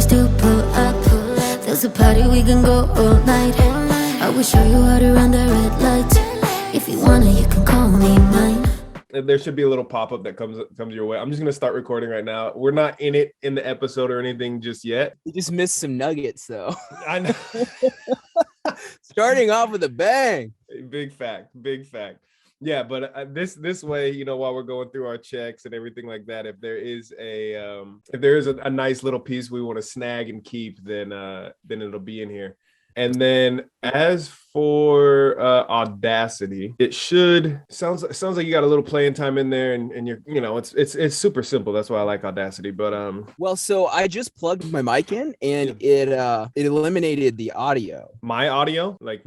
boys do pull up. There's a party, we can go all night. I will show you how to run the red light. If you wanna, you can call me mine. There should be a little pop-up that comes your way. I'm just going to start recording right now. We're not in the episode or anything just yet. You just missed some nuggets, though. I know. Starting off with a bang. Big fact. Yeah, but this way, you know, while we're going through our checks and everything like that, if there is a nice little piece we want to snag and keep, then it'll be in here. And then as for Audacity, it sounds like you got a little playing time in there, and you're, you know, it's super simple. That's why I like Audacity. But well, so I just plugged my mic in, and it eliminated the audio. My audio, like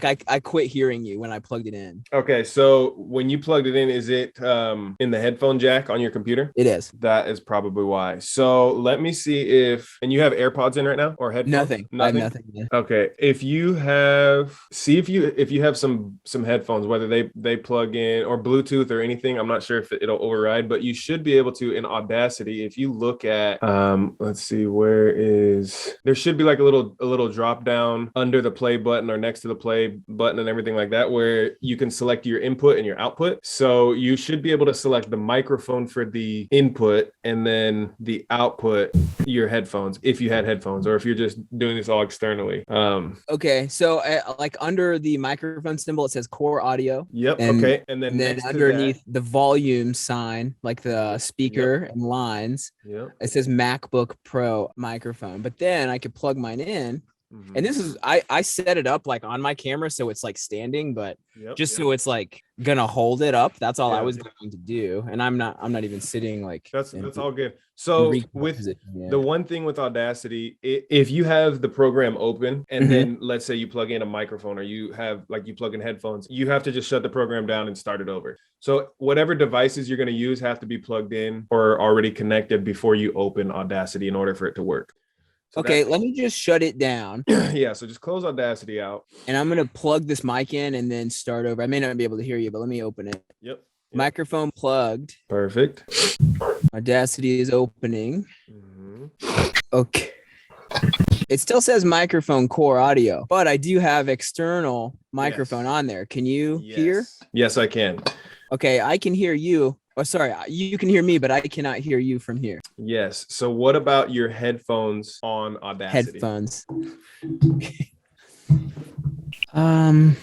I quit hearing you when I plugged it in. Okay, so when you plugged it in, is it in the headphone jack on your computer? It is. That is probably why. So let me see and you have AirPods in right now or headphones? Nothing. I have nothing. Yeah. Okay. If you have some headphones, whether they plug in or Bluetooth or anything, I'm not sure if it'll override, but you should be able to in Audacity. If you look at, let's see, there should be like a little drop down under the play button or next to the play button and everything like that, where you can select your input and your output. So you should be able to select the microphone for the input and then the output, your headphones, if you had headphones, or if you're just doing this all externally. Okay, so like under the microphone symbol, it says core audio. Yep. Okay, and then underneath the volume sign, like the speaker and lines, it says MacBook Pro microphone. But then I could plug mine in. And this is I set it up like on my camera so it's like standing, but so it's like gonna hold it up. That's all I was going to do. And I'm not even sitting like that's all good. So with the one thing with Audacity, if you have the program open and then let's say you plug in a microphone or you plug in headphones, you have to just shut the program down and start it over. So whatever devices you're going to use have to be plugged in or already connected before you open Audacity in order for it to work. So okay, let me just shut it down. Yeah, so just close Audacity out. And I'm going to plug this mic in and then start over. I may not be able to hear you, but let me open it. Yep. Microphone plugged. Perfect. Audacity is opening. Okay. It still says microphone core audio, but I do have external microphone on there. Can you hear? Yes, I can. Okay, I can hear you. Oh, sorry, you can hear me, but I cannot hear you from here. Yes. So what about your headphones on Audacity? Headphones. And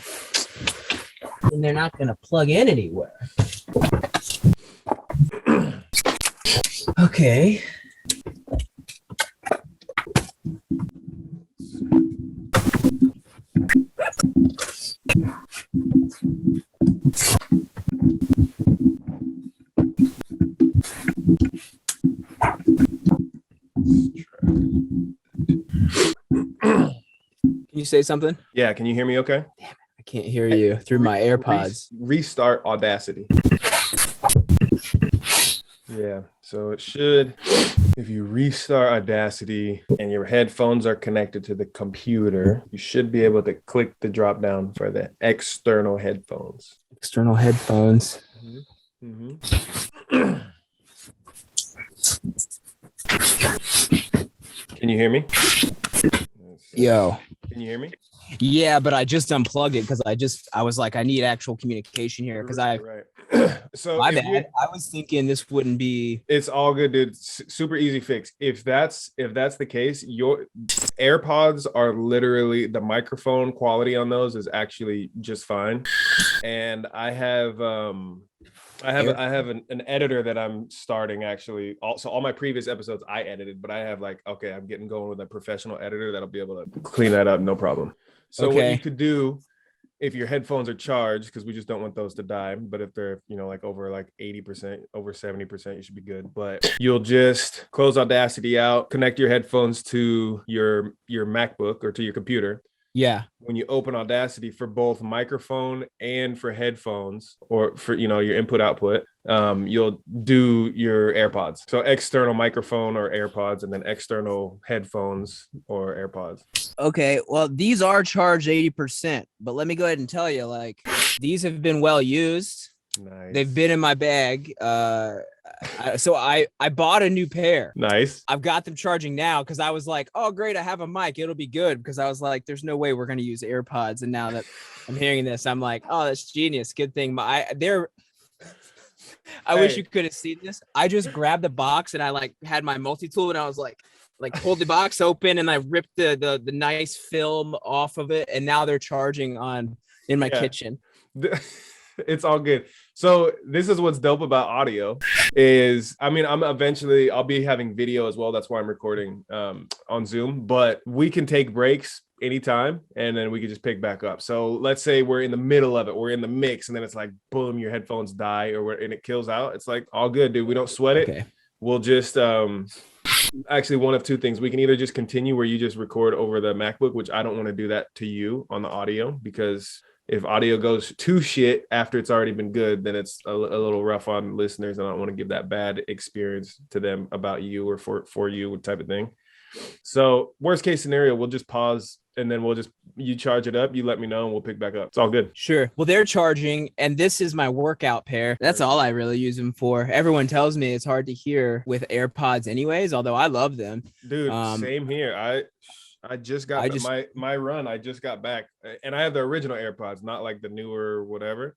they're not going to plug in anywhere. Okay. Can you say something? Yeah, can you hear me okay? Damn it, I can't hear you through my AirPods. Restart Audacity. Yeah, so it should, if you restart Audacity and your headphones are connected to the computer, you should be able to click the drop down for the external headphones. External headphones. Can you hear me? Yo. Can you hear me? Yeah, but I just unplugged it because I was like, I need actual communication here because right. So my bad. I was thinking this wouldn't be. It's all good, dude. Super easy fix. If that's the case, your AirPods are literally, the microphone quality on those is actually just fine. And I have an editor that I'm starting actually. Also, all my previous episodes I edited, but I have I'm getting going with a professional editor that'll be able to clean that up, no problem. So what you could do, if your headphones are charged, because we just don't want those to die, but if they're, over 80%, over 70%, you should be good. But you'll just close Audacity out, connect your headphones to your MacBook or to your computer. Yeah. When you open Audacity for both microphone and for headphones, or for, your input output, you'll do your AirPods. So external microphone or AirPods, and then external headphones or AirPods. Okay. Well, these are charged 80%, but let me go ahead and tell you, these have been well used. Nice. They've been in my bag. So I bought a new pair. Nice. I've got them charging now because I was like, oh great, I have a mic, it'll be good, because I was like, there's no way we're gonna use AirPods. And now that I'm hearing this, I'm like, oh, that's genius. Good thing I wish you could have seen this. I just grabbed the box and I like had my multi-tool and I was like pulled the box open and I ripped the nice film off of it, and now they're charging in my kitchen. It's all good. So this is what's dope about audio is, I mean, I'll be having video as well. That's why I'm recording on Zoom, but we can take breaks anytime and then we can just pick back up. So let's say we're in the middle of it, we're in the mix, and then it's like, boom, your headphones die and it kills out. It's like, all good, dude. We don't sweat it. Okay. We'll just, actually one of two things. We can either just continue where you just record over the MacBook, which I don't want to do that to you on the audio, because if audio goes to shit after it's already been good, then it's a little rough on listeners. And I don't want to give that bad experience to them about you or for you type of thing. So worst case scenario, we'll just pause and then you charge it up. You let me know and we'll pick back up. It's all good. Sure. Well, they're charging and this is my workout pair. That's all I really use them for. Everyone tells me it's hard to hear with AirPods anyways, although I love them. Dude, same here. I just got my run. I just got back and I have the original AirPods, not like the newer whatever.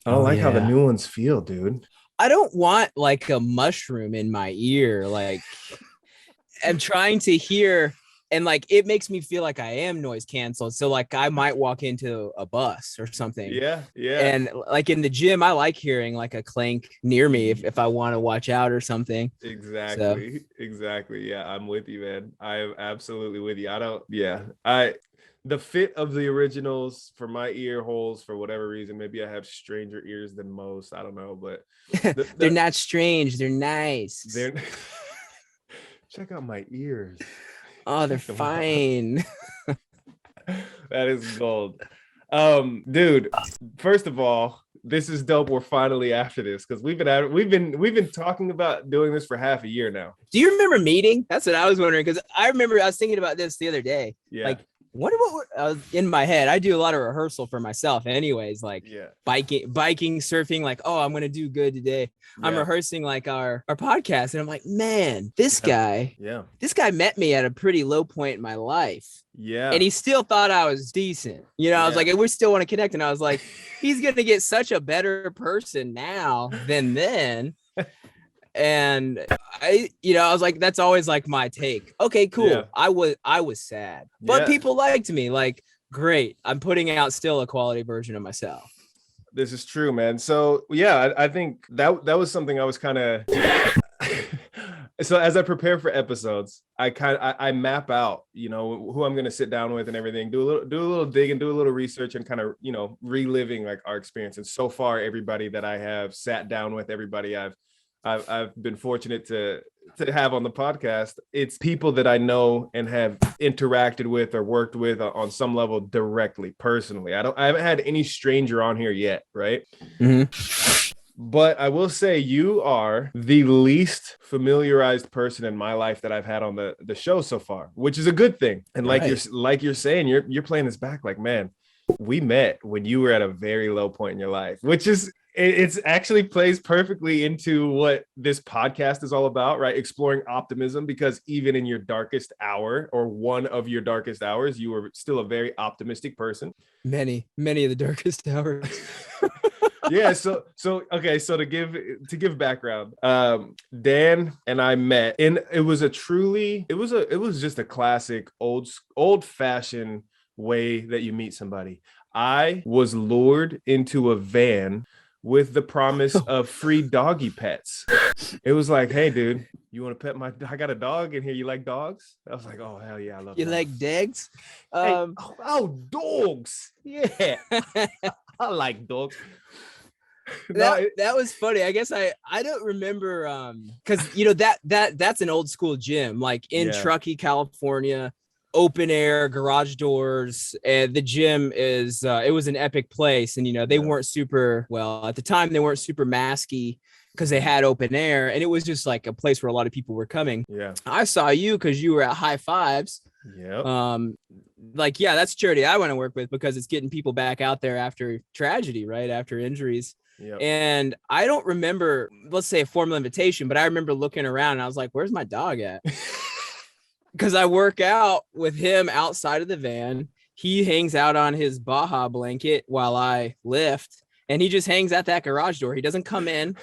I don't like how the new ones feel, dude. I don't want like a mushroom in my ear. Like I'm trying to hear, and like it makes me feel like I am noise canceled. So like I might walk into a bus or something. Yeah. And like in the gym, I like hearing like a clank near me if I want to watch out or something. Exactly. Yeah, I'm with you, man. I am absolutely with you. The fit of the originals for my ear holes, for whatever reason, maybe I have stranger ears than most. I don't know, but they're not strange. They're nice. Check out my ears. Oh, they're fine. That is gold. Dude, first of all, this is dope. We're finally after this because we've been talking about doing this for half a year now. Do you remember meeting? That's what I was wondering, because I remember I was thinking about this the other day. Yeah. Like, wonder what in my head. I do a lot of rehearsal for myself anyways, like biking, surfing, like, oh, I'm gonna do good today. I'm rehearsing like our podcast, and I'm like, man, this guy met me at a pretty low point in my life. Yeah. And he still thought I was decent. I was like, we still want to connect. And I was like, he's gonna get such a better person now than then. And I was like, that's always like my take. Okay, cool. Yeah. I was sad, but people liked me. Like, great. I'm putting out still a quality version of myself. This is true, man. So yeah, I think that was something I was kind of. So as I prepare for episodes, I map out, who I'm going to sit down with and everything, do a little digging, do a little research, and kind of, reliving like our experience. And so far, everybody that I have sat down with, everybody I've been fortunate to have on the podcast, it's people that I know and have interacted with or worked with on some level directly, personally. I haven't had any stranger on here yet, right? Mm-hmm. But I will say you are the least familiarized person in my life that I've had on the show so far, which is a good thing. And like you're saying, you're playing this back like, man, we met when you were at a very low point in your life, which is it's actually plays perfectly into what this podcast is all about, right? Exploring optimism, because even in your darkest hour or one of your darkest hours, you were still a very optimistic person. Many of the darkest hours. Yeah. So okay. So to give background, Dan and I met, and it was just a classic old fashioned way that you meet somebody. I was lured into a van with the promise of free doggy pets. It was like, hey, dude, you want to pet I got a dog in here. You like dogs? I was like, oh, hell yeah, I love dogs. You like dogs? Hey, dogs. Yeah. I like dogs. That was funny. I guess I don't remember because that's an old school gym, like in Truckee, California. Open air, garage doors, and the gym is it was an epic place. And they weren't super at the time, they weren't super masky because they had open air, and it was just like a place where a lot of people were coming. I saw you because you were at High Fives. That's charity I want to work with, because it's getting people back out there after tragedy, right? After injuries. Yep. And I don't remember, let's say, a formal invitation, but I remember looking around and I was like, where's my dog at? Because I work out with him outside of the van. He hangs out on his Baja blanket while I lift, and he just hangs at that garage door. He doesn't come in.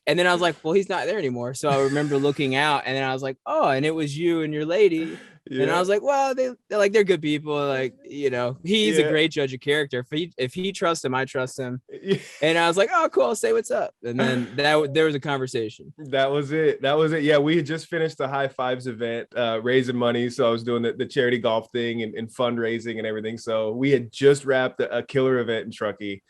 And then I was like, well, he's not there anymore. So I remember looking out, and then I was like, oh, and it was you and your lady. Yeah. And I was like, well, they're good people. Like, he's a great judge of character. If he trusts him, I trust him. Yeah. And I was like, oh, cool. I'll say what's up. And then there was a conversation. That was it. Yeah. We had just finished the High Fives event, raising money. So I was doing the charity golf thing and fundraising and everything. So we had just wrapped a killer event in Truckee.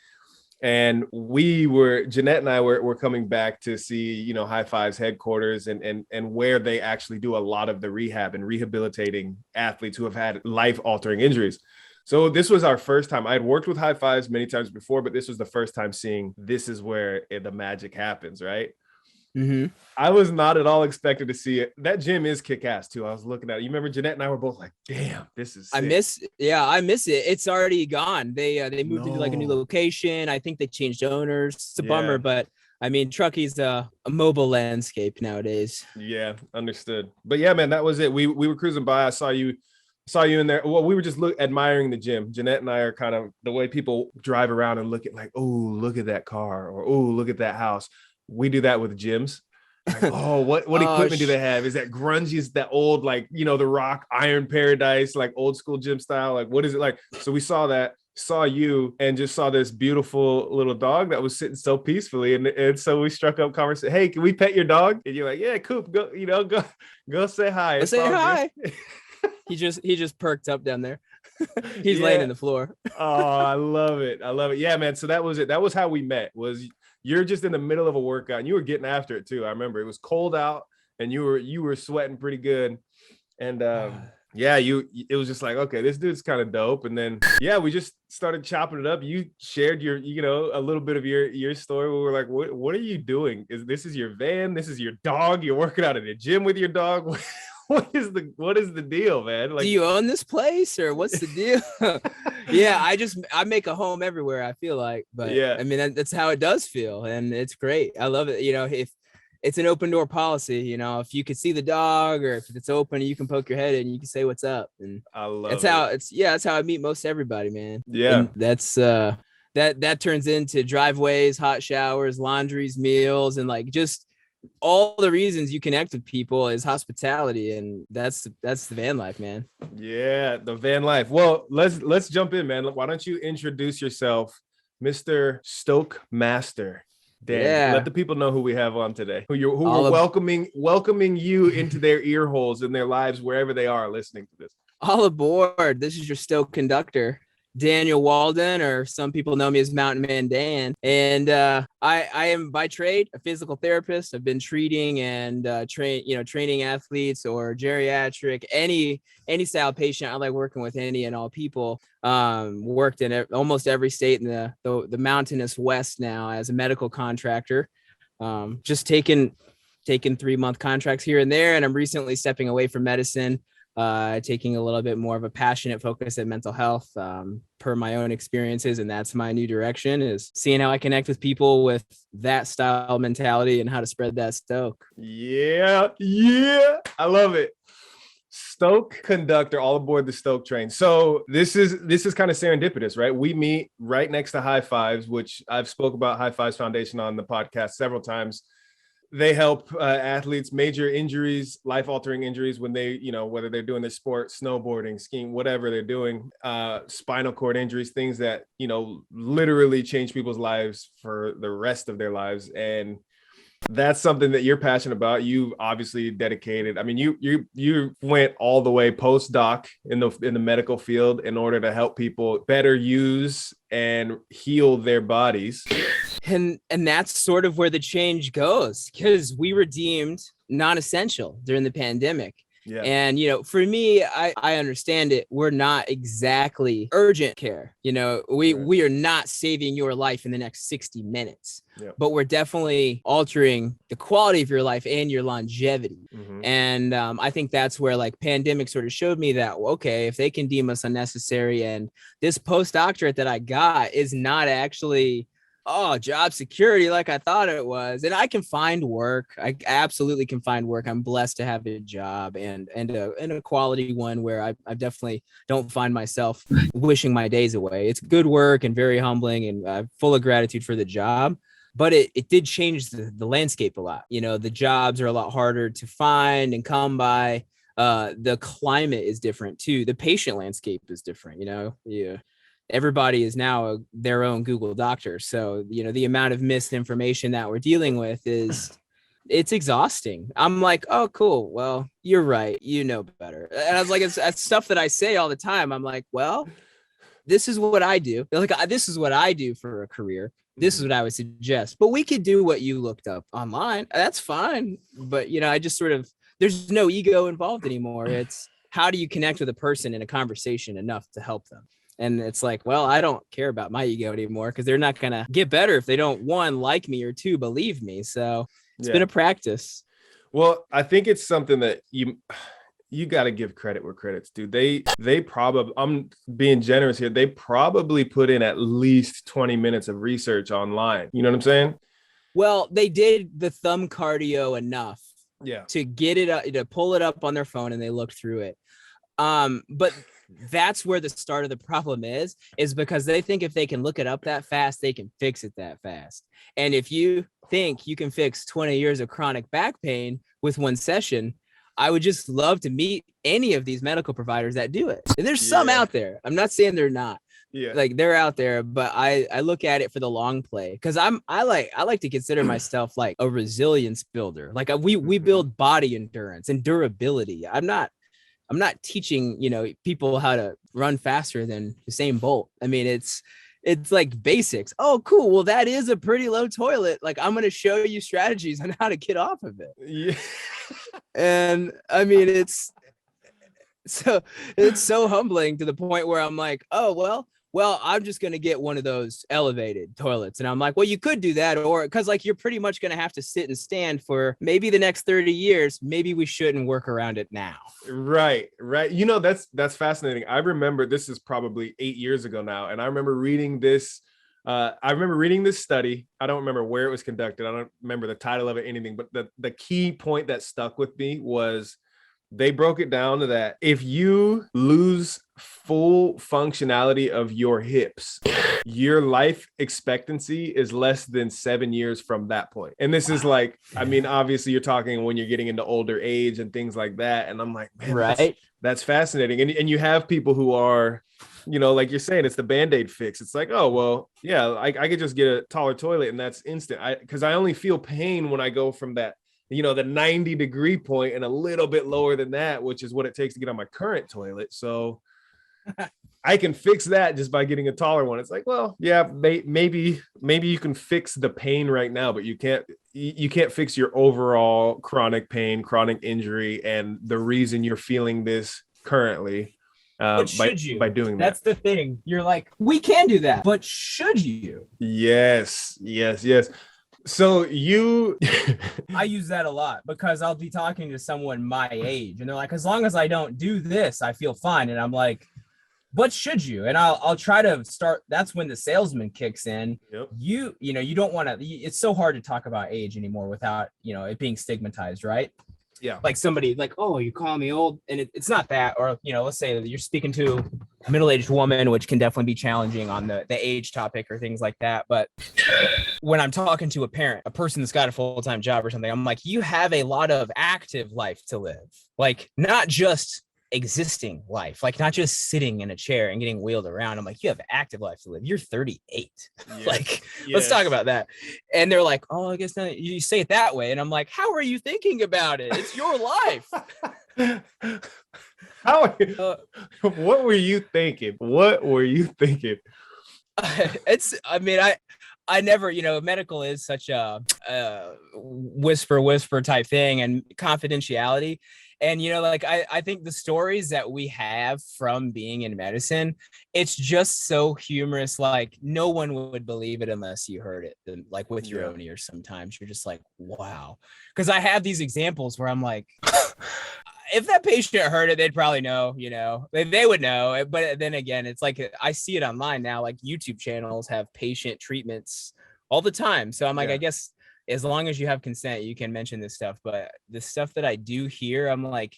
And Jeanette and I were coming back to see, High Fives headquarters and where they actually do a lot of the rehab and rehabilitating athletes who have had life-altering injuries. So this was our first time. I had worked with High Fives many times before, but this was the first time seeing this is where the magic happens, right? Mm-hmm. I was not at all expected to see it. That gym is kick-ass too. I was looking at it. You remember Jeanette and I were both like, damn, this is sick. I miss it. It's already gone. They moved into like a new location. I think they changed owners. It's a bummer, but I mean, Truckee's a mobile landscape nowadays. Yeah, understood. But yeah, man, that was it. We were cruising by. I saw you in there. Well, we were just admiring the gym. Jeanette and I are kind of the way people drive around and look at like, oh, look at that car, or oh, look at that house. We do that with gyms. Like, oh, what equipment do they have? Is that grungy? Is that old, like, the Rock, Iron Paradise, like old school gym style? Like, what is it like? So we saw you and just saw this beautiful little dog that was sitting so peacefully. And so we struck up conversation. Hey, can we pet your dog? And you're like, yeah, Coop, go say hi. Say hi. He just perked up down there. He's laying in the floor. Oh, I love it. Yeah, man. So that was it. That was how we met. You're just in the middle of a workout and you were getting after it too. I remember it was cold out and you were sweating pretty good. And it was just like, okay, this dude's kind of dope. And then, we just started chopping it up. You shared your, a little bit of your story. We were like, what are you doing? This is your van? This is your dog? You're working out at the gym with your dog? What is the deal, man? Like, do you own this place or what's the deal? I make a home everywhere, I feel like, but I mean, that's how it does feel. And it's great. I love it. If it's an open door policy, if you could see the dog or if it's open, you can poke your head in and you can say, what's up. And I love it. That's how I meet most everybody, man. Yeah. And that's, that turns into driveways, hot showers, laundries, meals, and like just all the reasons you connect with people is hospitality, and that's the van life, man. Yeah, the van life. Well, let's jump in, man. Why don't you introduce yourself, Mr. Stoke Master Dan? Yeah. Let the people know who we have on today. Who are welcoming you into their ear holes in their lives wherever they are listening to this. All aboard. This is your Stoke conductor, Daniel Walden, or some people know me as MountainManDan. And I am by trade a physical therapist. I've been treating and training athletes or geriatric, any style patient. I like working with any and all people. Worked in almost every state in the mountainous West now as a medical contractor. Just taking 3-month contracts here and there. And I'm recently stepping away from medicine, taking a little bit more of a passionate focus at mental health, per my own experiences. And that's my new direction, is seeing how I connect with people with that style mentality and how to spread that stoke. Yeah. I love it. Stoke conductor, all aboard the Stoke train. So this is kind of serendipitous, right? We meet right next to High Fives, which I've spoke about High Fives Foundation on the podcast several times. They help athletes, major injuries, life-altering injuries when they, whether they're doing their sport, snowboarding, skiing, whatever they're doing, spinal cord injuries, things that, literally change people's lives for the rest of their lives. And that's something that you're passionate about. You obviously dedicated. I mean, you went all the way postdoc in the medical field in order to help people better use and heal their bodies. And that's sort of where the change goes, because we were deemed non-essential during the pandemic. Yeah. And, for me, I understand it. We're not exactly urgent care. We are not saving your life in the next 60 minutes, but we're definitely altering the quality of your life and your longevity. Mm-hmm. And I think that's where like pandemic sort of showed me that, okay, if they can deem us unnecessary, and this postdoctorate that I got is not actually oh, job security like I thought it was. And I can find work. I absolutely can find work. I'm blessed to have a job and a quality one where I definitely don't find myself wishing my days away. It's good work and very humbling, and full of gratitude for the job. But it did change the landscape a lot. You know, the jobs are a lot harder to find and come by. The climate is different too. The patient landscape is different, you know. Yeah. Everybody is now their own Google doctor. So, you know, the amount of misinformation that we're dealing with it's exhausting. I'm like, oh, cool. Well, you're right. You know better. And I was like, it's stuff that I say all the time. I'm like, well, this is what I do. Like, this is what I do for a career. This is what I would suggest. But we could do what you looked up online. That's fine. But, you know, I just sort of, there's no ego involved anymore. It's how do you connect with a person in a conversation enough to help them? And it's like, well, I don't care about my ego anymore because they're not going to get better if they don't, one, like me, or two, believe me. So it's been a practice. Well, I think it's something that you got to give credit where credit's due. They probably, I'm being generous here, they probably put in at least 20 minutes of research online. You know what I'm saying? Well, they did the thumb cardio enough to get it up, to pull it up on their phone, and they looked through it. But that's where the start of the problem is because they think if they can look it up that fast, they can fix it that fast. And if you think you can fix 20 years of chronic back pain with one session, I would just love to meet any of these medical providers that do it. And there's some out there. I'm not saying they're not. Yeah. Like they're out there, but I look at it for the long play because I like to consider myself like a resilience builder. Like we build body endurance and durability. I'm not teaching, you know, people how to run faster than Usain Bolt. I mean, it's like basics. Oh, cool. Well, that is a pretty low toilet. Like I'm going to show you strategies on how to get off of it. Yeah. And I mean, it's so humbling to the point where I'm like, oh, well, I'm just going to get one of those elevated toilets. And I'm like, well, you could do that. Or because like you're pretty much going to have to sit and stand for maybe the next 30 years. Maybe we shouldn't work around it now. Right. You know, that's fascinating. I remember this is probably 8 years ago now. And I remember reading this. Study. I don't remember where it was conducted. I don't remember the title of it, anything. But the key point that stuck with me was they broke it down to that if you lose full functionality of your hips, your life expectancy is less than 7 years from that point. And this is like, I mean, obviously you're talking when you're getting into older age and things like that. And I'm like, man, right. That's fascinating. And you have people who are, you know, like you're saying, it's the Bandaid fix. It's like, oh, well, yeah, I could just get a taller toilet and that's instant. Because I only feel pain when I go from that, you know, the 90-degree point and a little bit lower than that, which is what it takes to get on my current toilet. So I can fix that just by getting a taller one. It's like, well, yeah, maybe you can fix the pain right now, but you can't fix your overall chronic pain, chronic injury, and the reason you're feeling this currently. By doing that. That's the thing. You're like, we can do that, but should you? Yes. So I use that a lot because I'll be talking to someone my age and they're like, as long as I don't do this, I feel fine. And I'm like, but should you? And I'll try to start. That's when the salesman kicks in. Yep. You know, you don't want to, it's so hard to talk about age anymore without, you know, it being stigmatized, right? Yeah. Like somebody like, oh, you call me old. And it's not that, or, you know, let's say that you're speaking to a middle-aged woman, which can definitely be challenging on the age topic or things like that. But when I'm talking to a parent, a person that's got a full-time job or something, I'm like, you have a lot of active life to live, like not just existing life, like not just sitting in a chair and getting wheeled around. I'm like, you have active life to live. You're 38. Yes. Like, let's talk about that. And they're like, oh, I guess not. You say it that way. And I'm like, how are you thinking about it? It's your life. What were you thinking? I never, you know, medical is such a whisper type thing and confidentiality. And, you know, like, I think the stories that we have from being in medicine, it's just so humorous. Like, no one would believe it unless you heard it, like with your own ears. Sometimes you're just like, wow. Because I have these examples where I'm like, if that patient heard it, they'd probably know, you know, they would know. But then again, it's like, I see it online now, like YouTube channels have patient treatments all the time. So I'm like, Yeah. I guess as long as you have consent, you can mention this stuff. But the stuff that I do hear, I'm like,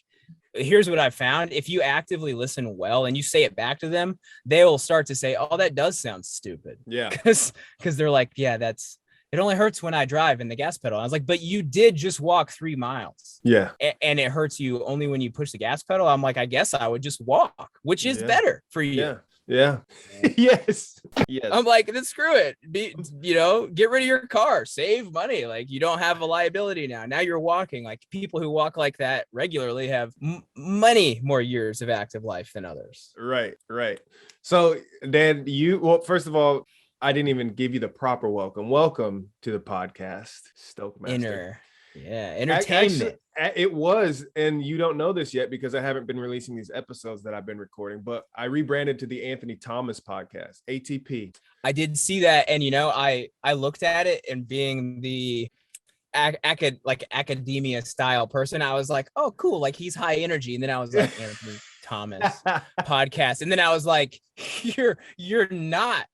here's what I found. If you actively listen well and you say it back to them, they will start to say, oh, that does sound stupid. Yeah. Because they're like, yeah, it only hurts when I drive in the gas pedal. I was like, but you did just walk 3 miles. Yeah. And it hurts you only when you push the gas pedal. I'm like, I guess I would just walk, which is better for you. Yeah. Yeah. Yes. I'm like, then screw it. Get rid of your car, save money. Like, you don't have a liability now you're walking. Like, people who walk like that regularly have many more years of active life than others. Right. So Dan, first of all, I didn't even give you the proper welcome to the podcast, Stoke Master. Entertainment. Actually, it was, and you don't know this yet because I haven't been releasing these episodes that I've been recording, but I rebranded to the Anthony Thomas podcast, ATP. I did see that, and I looked at it, and being the academia style person, I was like, oh, cool, like he's high energy, and then I was like, Anthony Thomas podcast, and then I was like, you're not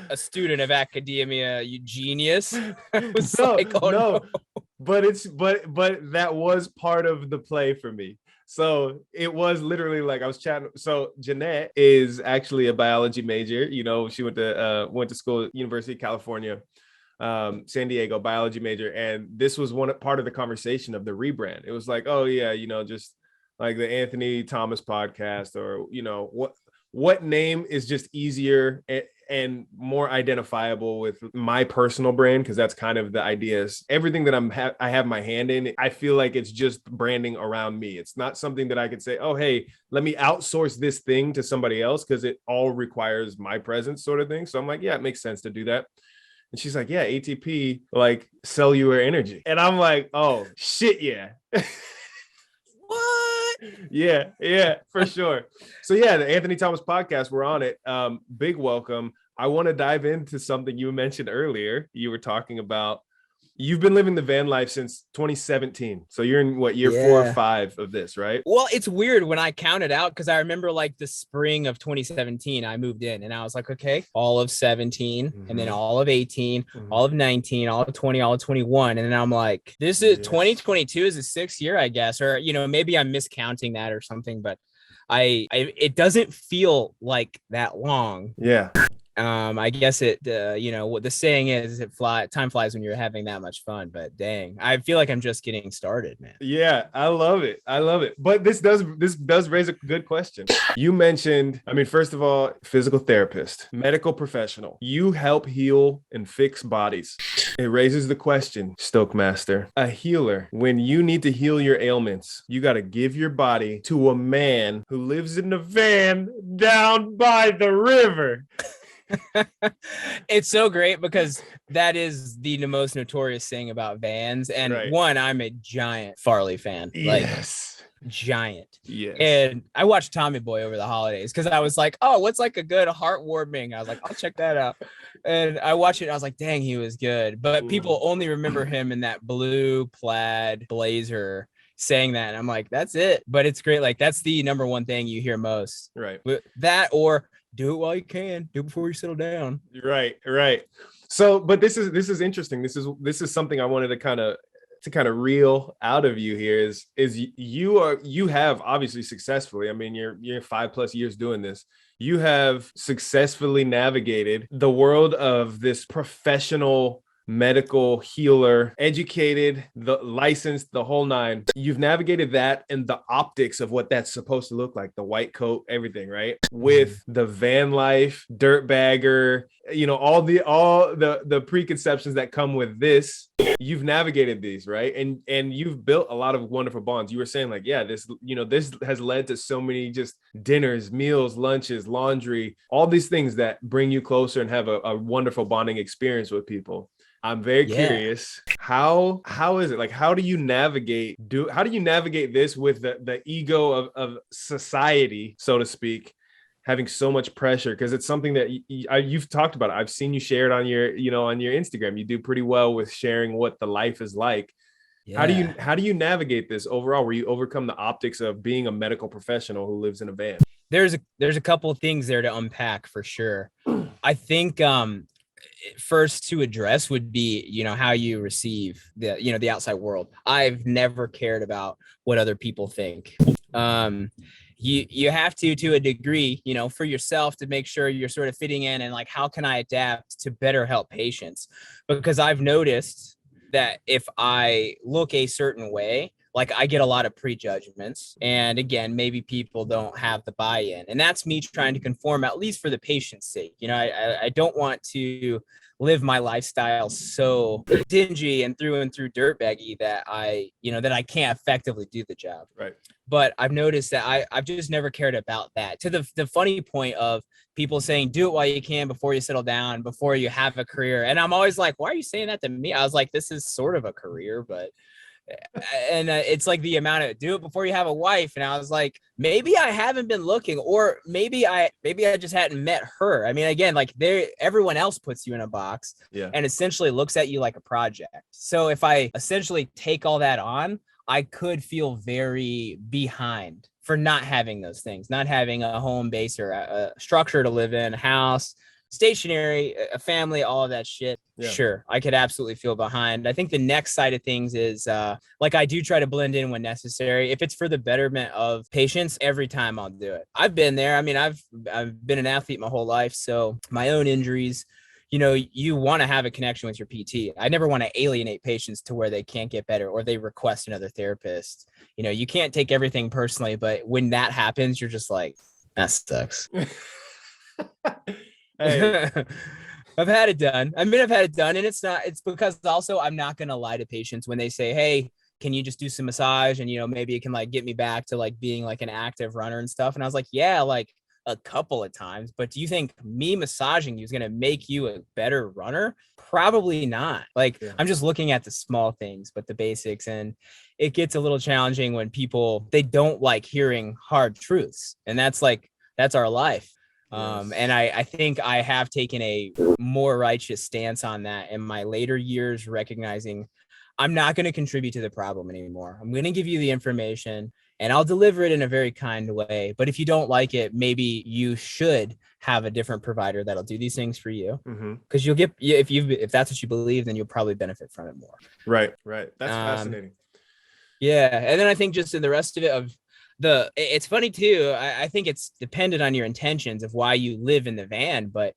a student of academia, you genius. I was no. But that was part of the play for me. So it was literally like I was chatting. So Jeanette is actually a biology major. She went to school at University of California, San Diego, biology major. And this was part of the conversation of the rebrand. It was like, oh yeah, just like the Anthony Thomas podcast, or what name is just easier and more identifiable with my personal brand, because that's kind of the idea. Is everything that I have my hand in, I feel like it's just branding around me. It's not something that I could say, oh, hey, let me outsource this thing to somebody else, because it all requires my presence, sort of thing. So I'm like, yeah, it makes sense to do that. And she's like, yeah, ATP, like cellular energy. And I'm like, oh shit, yeah. What? Yeah, for sure. So yeah, the Anthony Thomas podcast, we're on it. Big welcome. I want to dive into something you mentioned earlier. You were talking about you've been living the van life since 2017. So you're in what, year 4 or 5 of this, right? Well, it's weird when I counted out, because I remember like the spring of 2017, I moved in and I was like, okay, all of 17, and then all of 18, all of 19, all of 20, all of 21. And then I'm like, this is 2022 is the 6th year, I guess, or, maybe I'm miscounting that or something, but it doesn't feel like that long. Yeah. I guess it, what the saying is, time flies when you're having that much fun, but dang, I feel like I'm just getting started, man. Yeah, I love it. But this does raise a good question. You mentioned, first of all, physical therapist, medical professional. You help heal and fix bodies. It raises the question, Stoke Master, a healer, when you need to heal your ailments, you got to give your body to a man who lives in a van down by the river. It's so great, because that is the most notorious thing about vans. And one, I'm a giant Farley fan. Yes. Giant. Yes. And I watched Tommy Boy over the holidays, because I was like, oh, what's like a good heartwarming? I was like, I'll check that out. And I watched it and I was like, dang, he was good. But people only remember him in that blue plaid blazer saying that. And I'm like, that's it. But it's great. Like, that's the number one thing you hear most. Right. That, or do it while you can, do it before you settle down. Right. So, but this is interesting. This is something I wanted to kind of reel out of you here is you have obviously successfully, you're 5+ years doing this. You have successfully navigated the world of this professional medical healer, educated, the licensed, the whole nine. You've navigated that and the optics of what that's supposed to look like, the white coat, everything, right? With the van life, dirtbagger, all the preconceptions that come with this. You've navigated these, right? And you've built a lot of wonderful bonds. You were saying like, yeah, this has led to so many just dinners, meals, lunches, laundry, all these things that bring you closer and have a wonderful bonding experience with people. I'm very curious. How is it? Like, how do you navigate this with the ego of society, so to speak, having so much pressure? Because it's something that you've talked about. I've seen you share it on your Instagram. You do pretty well with sharing what the life is like. Yeah. How do you navigate this overall, where you overcome the optics of being a medical professional who lives in a van? There's a couple of things there to unpack for sure. I think first to address would be, how you receive the outside world. I've never cared about what other people think. You have to a degree, for yourself, to make sure you're sort of fitting in, and like, how can I adapt to better help patients? Because I've noticed that if I look a certain way, like, I get a lot of prejudgments, and again, maybe people don't have the buy-in, and that's me trying to conform, at least for the patient's sake. I don't want to live my lifestyle so dingy and through dirtbaggy that I can't effectively do the job. Right. But I've noticed that I've just never cared about that, to the funny point of people saying, do it while you can, before you settle down, before you have a career. And I'm always like, why are you saying that to me? I was like, this is sort of a career, but it's like the amount of, do it before you have a wife. And I was like, maybe I haven't been looking, or maybe I just hadn't met her. I mean, again, like, everyone else puts you in a box, and essentially looks at you like a project. So if I essentially take all that on, I could feel very behind for not having those things, not having a home base or a structure to live in, a house, stationary, a family, all of that shit. Yeah. Sure, I could absolutely feel behind. I think the next side of things is like, I do try to blend in when necessary. If it's for the betterment of patients, every time I'll do it. I've been there. I mean, I've been an athlete my whole life, so my own injuries, you want to have a connection with your PT. I never want to alienate patients to where they can't get better or they request another therapist. You can't take everything personally, but when that happens, you're just like, that sucks. Hey. I've had it done. And it's because also, I'm not going to lie to patients when they say, hey, can you just do some massage? And, maybe it can like get me back to like being like an active runner and stuff. And I was like, yeah, like a couple of times, but do you think me massaging you is going to make you a better runner? Probably not. Like, I'm just looking at the small things, but the basics. And it gets a little challenging when people, they don't like hearing hard truths. And that's our life. And I think I have taken a more righteous stance on that in my later years, recognizing I'm not going to contribute to the problem anymore. I'm going to give you the information and I'll deliver it in a very kind way. But if you don't like it, maybe you should have a different provider that'll do these things for you. Because you'll get, if that's what you believe, then you'll probably benefit from it more. Right. That's fascinating. Yeah. And then I think just in the rest of it, it's funny too. I think it's dependent on your intentions of why you live in the van. But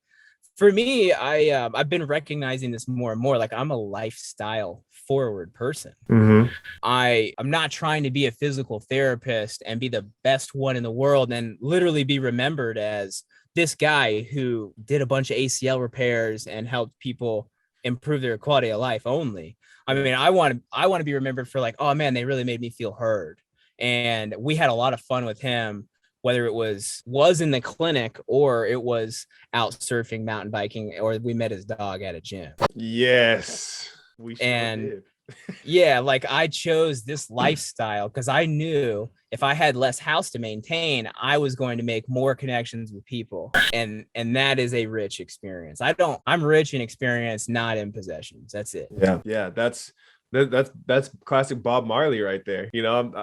for me, I've been recognizing this more and more. Like, I'm a lifestyle forward person. I'm not trying to be a physical therapist and be the best one in the world and literally be remembered as this guy who did a bunch of ACL repairs and helped people improve their quality of life only. I mean, I want to be remembered for like, oh man, they really made me feel heard. And we had a lot of fun with him, whether it was in the clinic or it was out surfing, mountain biking, or we met his dog at a gym. Yes, we sure did. Yeah, like, I chose this lifestyle because I knew if I had less house to maintain, I was going to make more connections with people. And that is a rich experience. I'm rich in experience, not in possessions. That's it. Yeah. That's classic Bob Marley right there.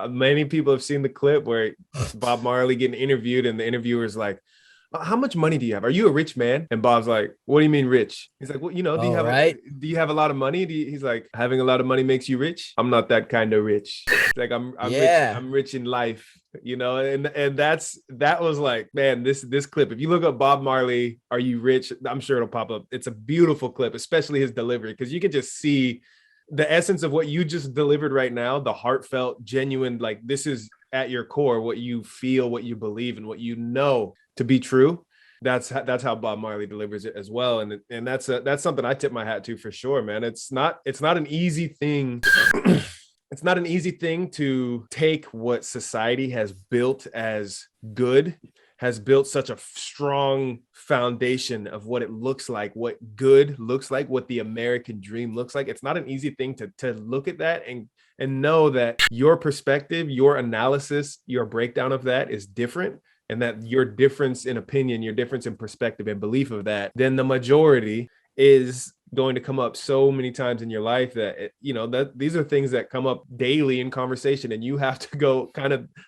Many people have seen the clip where Bob Marley getting interviewed and the interviewer's like, how much money do you have? Are you a rich man? And Bob's like, what do you mean rich? He's like, well, do you have a lot of money? He's like, having a lot of money makes you rich? I'm not that kind of rich. It's like, I'm rich. I'm rich in life, and that was like, man, this clip, if you look up Bob Marley, are you rich? I'm sure it'll pop up. It's a beautiful clip, especially his delivery, because you can just see the essence of what you just delivered right now, the heartfelt, genuine, like, this is at your core, what you feel, what you believe, and what you know to be true. That's how Bob Marley delivers it as well. And that's something I tip my hat to for sure, man. It's not an easy thing. It's not an easy thing to take what society has built as good, has built such a strong foundation of what it looks like, what good looks like, what the American dream looks like. It's not an easy thing to look at that and know that your perspective, your analysis, your breakdown of that is different, and that your difference in opinion, your difference in perspective and belief of that, then the majority is going to come up so many times in your life that, that these are things that come up daily in conversation, and you have to go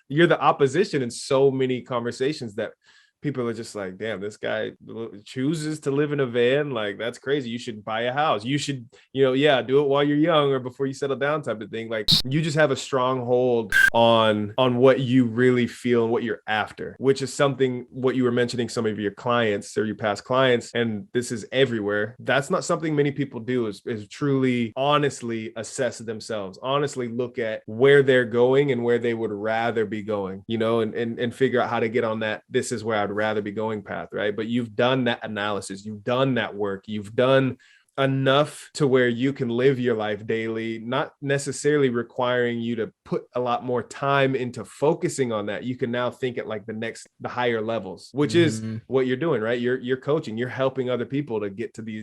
you're the opposition in so many conversations that people are just like, damn, this guy chooses to live in a van. Like, that's crazy. You should buy a house. You should, do it while you're young or before you settle down type of thing. Like, you just have a strong hold on what you really feel and what you're after, which is something, what you were mentioning, some of your clients or your past clients, and this is everywhere. That's not something many people do, is truly, honestly assess themselves, honestly look at where they're going and where they would rather be going, and figure out how to get on that, this is where I'd rather be going path, right? But you've done that analysis, you've done that work, you've done enough to where you can live your life daily, not necessarily requiring you to put a lot more time into focusing on that. You can now think at like the higher levels, which is what you're doing, right? You're coaching, you're helping other people to get to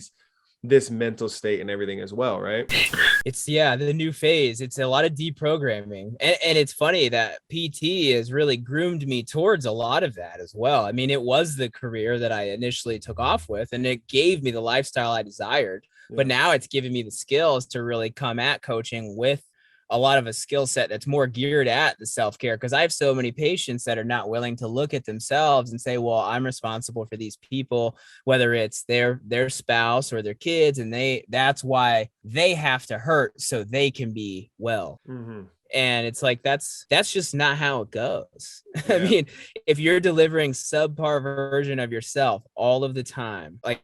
this mental state and everything as well, right? It's the new phase. It's a lot of deprogramming. And it's funny that PT has really groomed me towards a lot of that as well. I mean, it was the career that I initially took off with, and it gave me the lifestyle I desired. Yeah. But now it's given me the skills to really come at coaching with a lot of a skill set that's more geared at the self-care, because I have so many patients that are not willing to look at themselves and say, well, I'm responsible for these people, whether it's their spouse or their kids, and that's why they have to hurt so they can be well. Mm-hmm. And it's like, that's just not how it goes. Yeah. I mean, if you're delivering subpar version of yourself all of the time, like,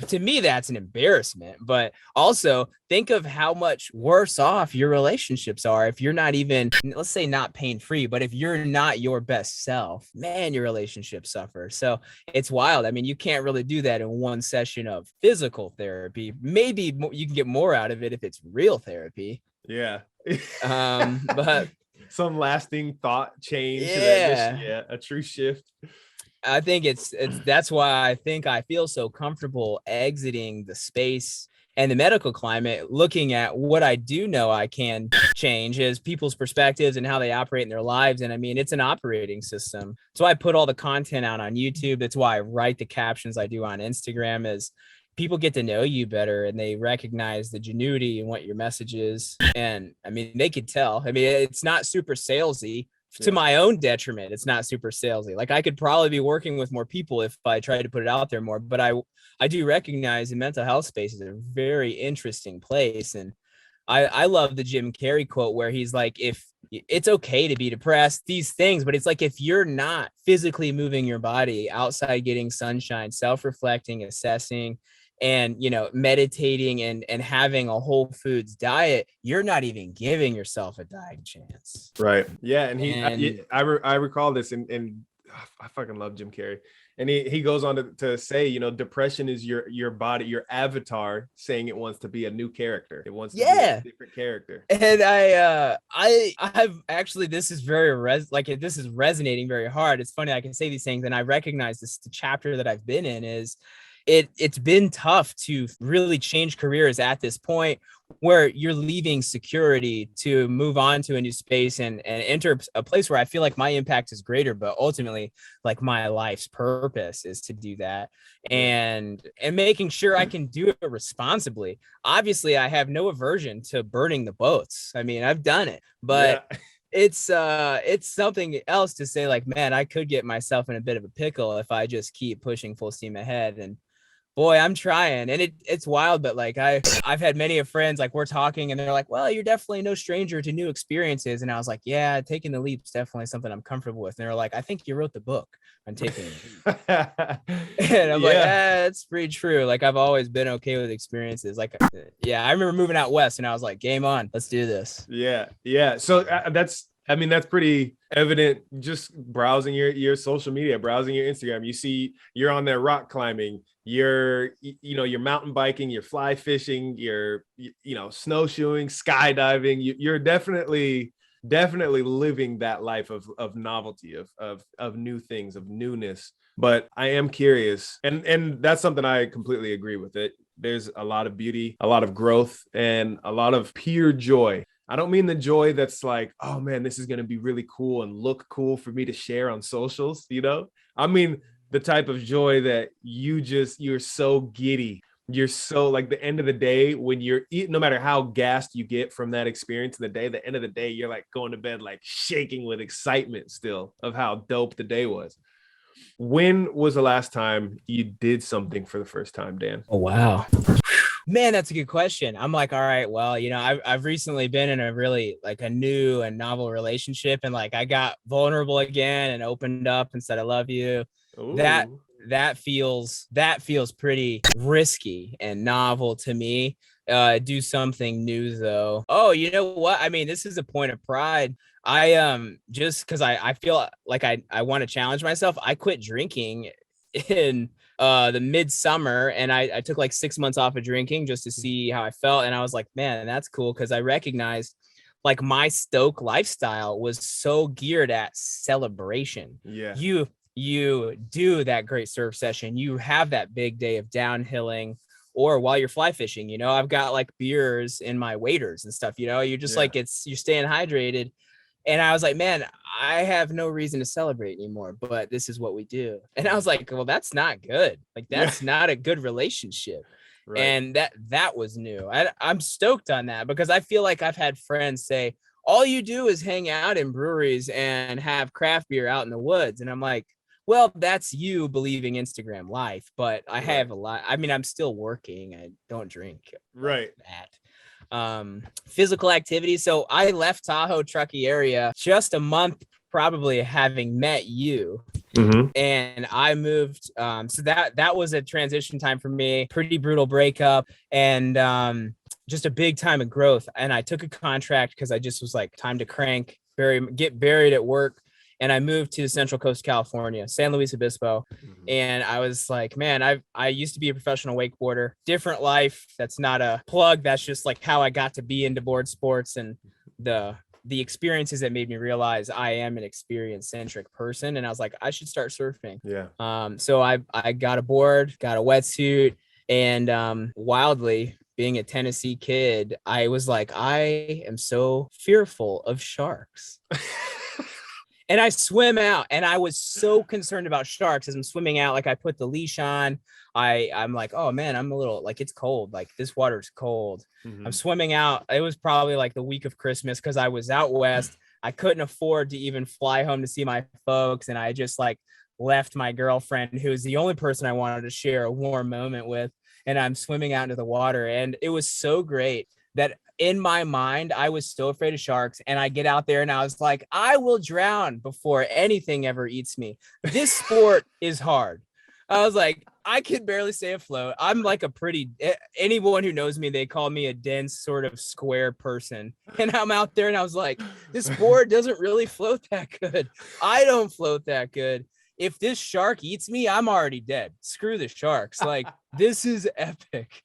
to me, that's an embarrassment. But also think of how much worse off your relationships are if you're not even, let's say, not pain-free, but if you're not your best self, man, your relationships suffer. So it's wild. I mean, you can't really do that in one session of physical therapy. Maybe you can get more out of it if it's real therapy. Yeah. But some lasting thought change. Yeah, a true shift. I think it's that's why I think I feel so comfortable exiting the space and the medical climate, looking at what I do know I can change is people's perspectives and how they operate in their lives. And I mean, it's an operating system. So I put all the content out on YouTube. That's why I write the captions I do on Instagram, is people get to know you better and they recognize the genuity and what your message is. And I mean, they could tell. I mean, it's not super salesy. To my own detriment, it's not super salesy. Like, I could probably be working with more people if I tried to put it out there more, but I do recognize the mental health space is a very interesting place. And I love the Jim Carrey quote where he's like, if it's okay to be depressed, these things, but it's like, if you're not physically moving your body outside, getting sunshine, self-reflecting, assessing, and meditating and having a whole foods diet, you're not even giving yourself a dying chance. Right. Yeah. And I recall this, and I fucking love Jim Carrey. And he goes on to say, depression is your body, your avatar saying it wants to be a new character. It wants to be a different character. And I've actually, this is this is resonating very hard. It's funny, I can say these things, and I recognize this, the chapter that I've been in is, it's been tough to really change careers at this point where you're leaving security to move on to a new space and enter a place where I feel like my impact is greater, but ultimately, like, my life's purpose is to do that and making sure I can do it responsibly. Obviously, I have no aversion to burning the boats. I mean, I've done it, but it's something else to say, like, man, I could get myself in a bit of a pickle if I just keep pushing full steam ahead. And boy, I'm trying, and it's wild, but like, I've had many of friends, like, we're talking and they're like, well, you're definitely no stranger to new experiences. And I was like, yeah, taking the leap is definitely something I'm comfortable with. And they're like, I think you wrote the book on taking it. And I'm like, it's pretty true. Like, I've always been okay with experiences. Like, I remember moving out west and I was like, game on, let's do this. Yeah. So that's pretty evident just browsing your social media, browsing your Instagram. You see you're on there rock climbing, you're mountain biking, you're fly fishing, you're snowshoeing, skydiving. You're definitely living that life of novelty, of new things, of newness. But I am curious, and that's something I completely agree with it. There's a lot of beauty, a lot of growth, and a lot of pure joy. I don't mean the joy that's like, oh man, this is going to be really cool and look cool for me to share on socials. I mean the type of joy that you're so giddy. You're so, like, the end of the day when you're eating, no matter how gassed you get from that experience in the day, the end of the day, you're like going to bed, like shaking with excitement still of how dope the day was. When was the last time you did something for the first time, Dan? Oh, wow. Man, that's a good question. I'm like, all right, well, I've recently been in a really like a new and novel relationship, and like I got vulnerable again and opened up and said, I love you. Ooh. That feels pretty risky and novel to me. Do something new though. Oh, you know what? I mean, this is a point of pride. I just because I feel like I want to challenge myself. I quit drinking in the midsummer, and I took like 6 months off of drinking just to see how I felt. And I was like, man, that's cool, because I recognized like my Stoke lifestyle was so geared at celebration. Yeah. You do that great surf session, you have that big day of downhilling, or while you're fly fishing, I've got like beers in my waders and stuff, you're just like, you're staying hydrated. And I was like, man, I have no reason to celebrate anymore, but this is what we do. And I was like, well, that's not good. Like, that's not a good relationship. Right. And that was new. I'm stoked on that, because I feel like I've had friends say, all you do is hang out in breweries and have craft beer out in the woods. And I'm like, well, that's you believing Instagram life, but I have a lot. I mean, I'm still working. I don't drink. Right. That. Physical activity. So I left Tahoe, Truckee area just a month, probably having met you. Mm-hmm. And I moved. So that was a transition time for me, pretty brutal breakup, and just a big time of growth. And I took a contract because I just was like, time to crank, get buried at work. And I moved to Central Coast, California, San Luis Obispo. Mm-hmm. And I was like, man, I used to be a professional wakeboarder, different life. That's not a plug. That's just like how I got to be into board sports, and the experiences that made me realize I am an experience-centric person. And I was like, I should start surfing. Yeah. So I got a board, got a wetsuit, and wildly, being a Tennessee kid, I was like, I am so fearful of sharks. And I swim out, and I was so concerned about sharks as I'm swimming out. Like, I put the leash on. I'm like, oh man, I'm a little like, it's cold. Like, this water's cold. Mm-hmm. I'm swimming out. It was probably like the week of Christmas, because I was out west. I couldn't afford to even fly home to see my folks. And I just like left my girlfriend, who was the only person I wanted to share a warm moment with. And I'm swimming out into the water. And it was so great that in my mind, I was so afraid of sharks, and I get out there and I was like, I will drown before anything ever eats me. This sport is hard. I was like, I could barely stay afloat. I'm like anyone who knows me, they call me a dense sort of square person. And I'm out there and I was like, this board doesn't really float that good. I don't float that good. If this shark eats me, I'm already dead. Screw the sharks. Like, this is epic.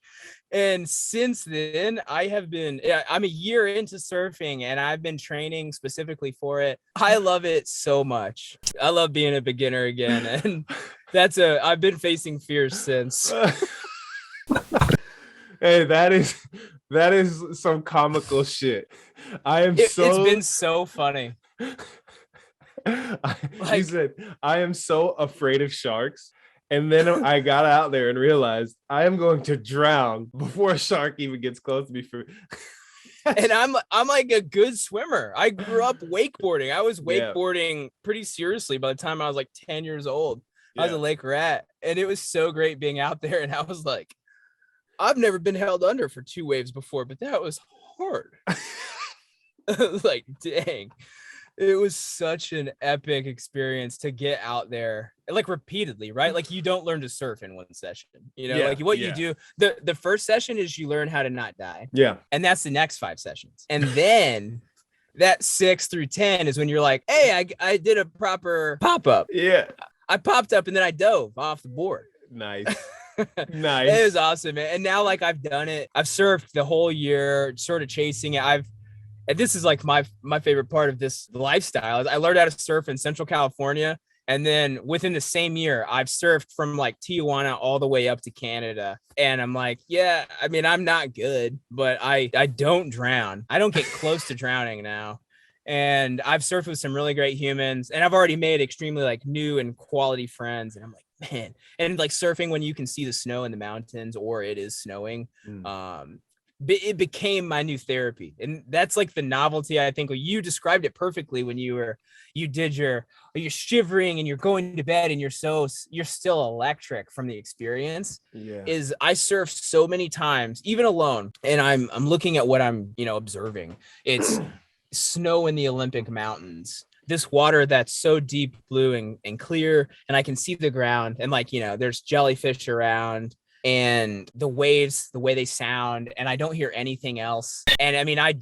And since then, I'm a year into surfing, and I've been training specifically for it. I love it so much. I love being a beginner again. And I've been facing fears since. Hey, that is some comical shit. It's been so funny. He said, I am so afraid of sharks. And then I got out there and realized I am going to drown before a shark even gets close to me. And I'm like a good swimmer. I grew up wakeboarding. I was wakeboarding pretty seriously by the time I was like 10 years old. I was a lake rat, and it was so great being out there. And I was like, I've never been held under for 2 waves before, but that was hard. I was like, dang. It was such an epic experience to get out there, like, repeatedly, right? Like, you don't learn to surf in one session, like what you do. The first session is you learn how to not die. Yeah. And that's the next 5 sessions. And then that 6 through 10 is when you're like, hey, I did a proper pop-up. Yeah. I popped up and then I dove off the board. Nice. Nice. It was awesome, man. And now, like, I've done it. I've surfed the whole year, sort of chasing it. And this is like my favorite part of this lifestyle. I learned how to surf in Central California. And then within the same year, I've surfed from like Tijuana all the way up to Canada. And I'm like, yeah, I mean, I'm not good, but I don't drown. I don't get close to drowning now. And I've surfed with some really great humans, and I've already made extremely like new and quality friends. And I'm like, man, and like surfing when you can see the snow in the mountains or it is snowing. it became my new therapy. And that's like the novelty. I think you described it perfectly when you're shivering and you're going to bed and you're still electric from the experience. Yeah. Is I surfed so many times, even alone, and I'm looking at what I'm, observing. It's snow in the Olympic mountains. This water that's so deep blue and clear, and I can see the ground, and there's jellyfish around, and the waves, the way they sound, and I don't hear anything else. And I mean, I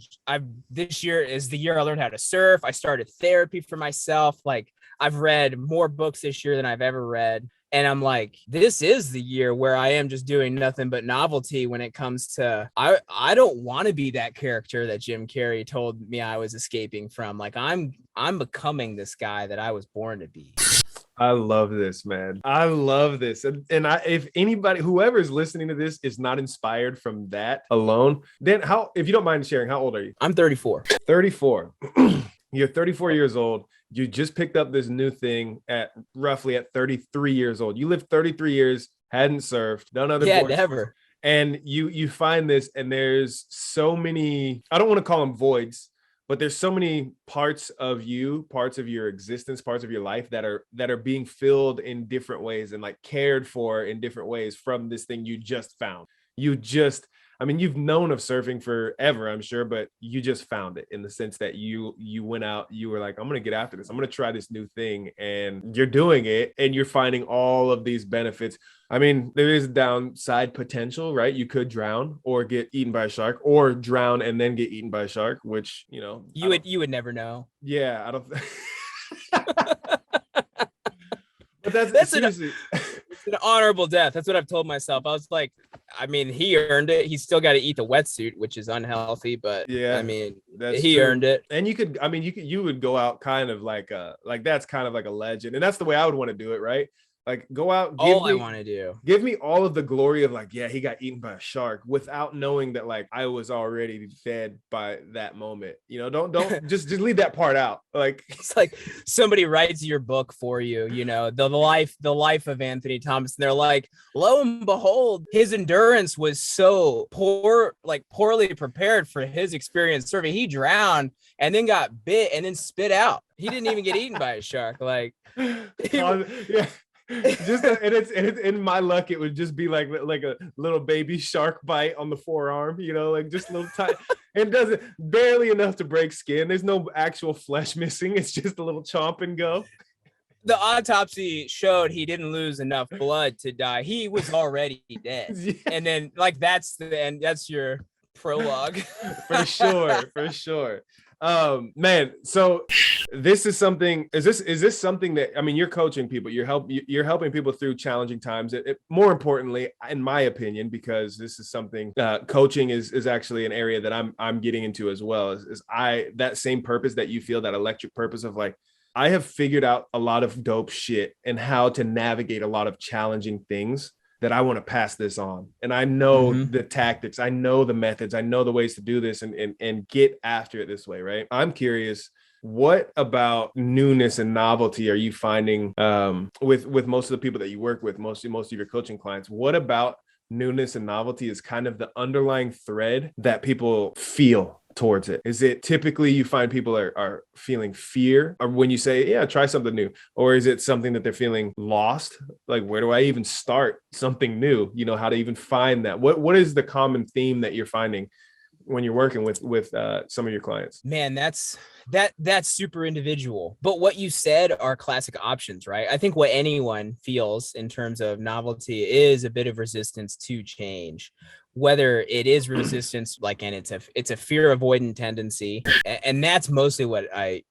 this year is the year I learned how to surf. I started therapy for myself. Like, I've read more books this year than I've ever read. And I'm like, this is the year where I am just doing nothing but novelty when it comes to, I don't want to be that character that Jim Carrey told me I was escaping from. Like, I'm becoming this guy that I was born to be. I love this, man. I love this. And if anybody, whoever is listening to this is not inspired from that alone, then if you don't mind sharing, how old are you? I'm 34. 34. You're 34 years old. You just picked up this new thing roughly at 33 years old. You lived 33 years, hadn't surfed, done other board sports, never. And you find this, and there's so many, I don't want to call them voids, but there's so many parts of you, parts of your existence, parts of your life that are being filled in different ways and like cared for in different ways from this thing you just found. You've known of surfing forever, I'm sure, but you just found it in the sense that you went out, you were like, I'm going to get after this. I'm going to try this new thing, and you're doing it, and you're finding all of these benefits. I mean, there is downside potential, right? You could drown or get eaten by a shark, or drown and then get eaten by a shark, which, you would never know. Yeah, I don't. But that's seriously. It's an honorable death. That's what I've told myself. I was like, I mean, he earned it. He's still got to eat the wetsuit, which is unhealthy, but yeah, I mean, he earned it. And you would go out kind of like that's kind of like a legend. And that's the way I would want to do it, right? Like, go out. I want to do. Give me all of the glory of like, yeah, he got eaten by a shark, without knowing that like I was already fed by that moment. Don't just leave that part out. Like, it's like somebody writes your book for you. The life of Anthony Thomas. And they're like, lo and behold, his endurance was so poorly prepared for his experience surfing. He drowned and then got bit and then spit out. He didn't even get eaten by a shark. Like, yeah. Just and it's in my luck, it would just be like a little baby shark bite on the forearm, like just a little tiny. It doesn't barely enough to break skin. There's no actual flesh missing. It's just a little chomp and go. The autopsy showed he didn't lose enough blood to die. He was already dead. Yeah. And then that's the end. That's your prologue. For sure. Man, so this is something, is this something that, you're coaching people, you're helping people through challenging times. More importantly, in my opinion, because this is something, coaching is actually an area that I'm getting into as well, is that same purpose that you feel, that electric purpose of like, I have figured out a lot of dope shit and how to navigate a lot of challenging things that I want to pass this on. And I know the tactics, I know the methods, I know the ways to do this and get after it this way, right? I'm curious, what about newness and novelty are you finding with most of the people that you work with, most of your coaching clients? What about newness and novelty is kind of the underlying thread that people feel towards it? Is it typically you find people are feeling fear, or when you say, yeah, try something new, or is it something that they're feeling lost? Like, where do I even start something new? How to even find that? What is the common theme that you're finding when you're working with some of your clients? Man, that's super individual. But what you said are classic options, right? I think what anyone feels in terms of novelty is a bit of resistance to change. Whether it is resistance, and it's a fear avoidant tendency, and that's mostly what I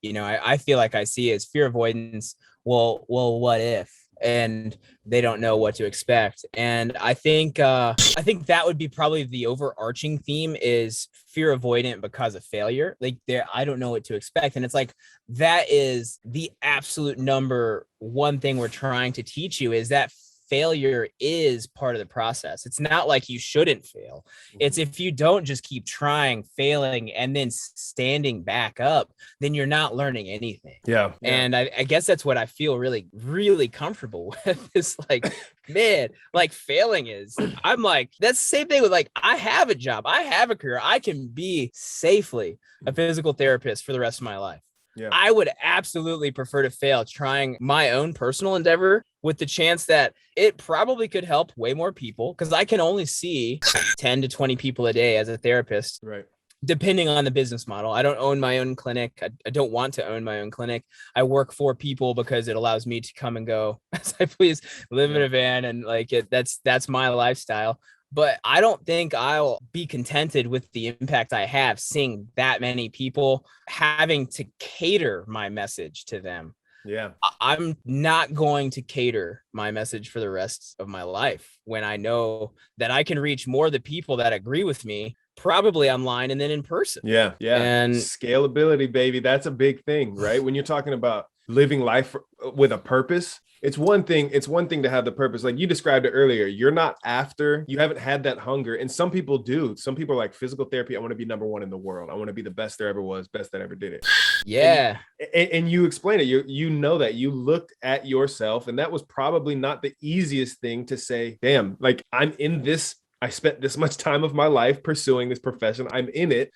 feel like I see as fear avoidance. Well, what if? And they don't know what to expect. And I think that would be probably the overarching theme, is fear avoidant because of failure. Like, I don't know what to expect. And it's like, that is the absolute number one thing we're trying to teach you, is that failure is part of the process. It's not like you shouldn't fail. It's if you don't just keep trying, failing, and then standing back up, then you're not learning anything. Yeah. And I guess that's what I feel really, really comfortable with is like, man, like failing is, I'm like, that's the same thing with like, I have a job, I have a career, I can be safely a physical therapist for the rest of my life. Yeah. I would absolutely prefer to fail trying my own personal endeavor with the chance that it probably could help way more people, because I can only see 10 to 20 people a day as a therapist. Right. Depending on the business model. I don't own my own clinic. I don't want to own my own clinic. I work for people because it allows me to come and go as I please, live in a van, and like that's my lifestyle. But I don't think I'll be contented with the impact I have seeing that many people having to cater my message to them. Yeah. I'm not going to cater my message for the rest of my life when I know that I can reach more of the people that agree with me, probably online and then in person. Yeah. Yeah. And scalability, baby. That's a big thing, right? When you're talking about living life with a purpose, it's one thing to have the purpose. Like you described it earlier, you haven't had that hunger. And some people do. Some people are like, physical therapy, I want to be number one in the world. I want to be the best there ever was, best that ever did it. Yeah. And you explain it. You know that you looked at yourself, and that was probably not the easiest thing to say, damn, like I'm in this. I spent this much time of my life pursuing this profession. I'm in it.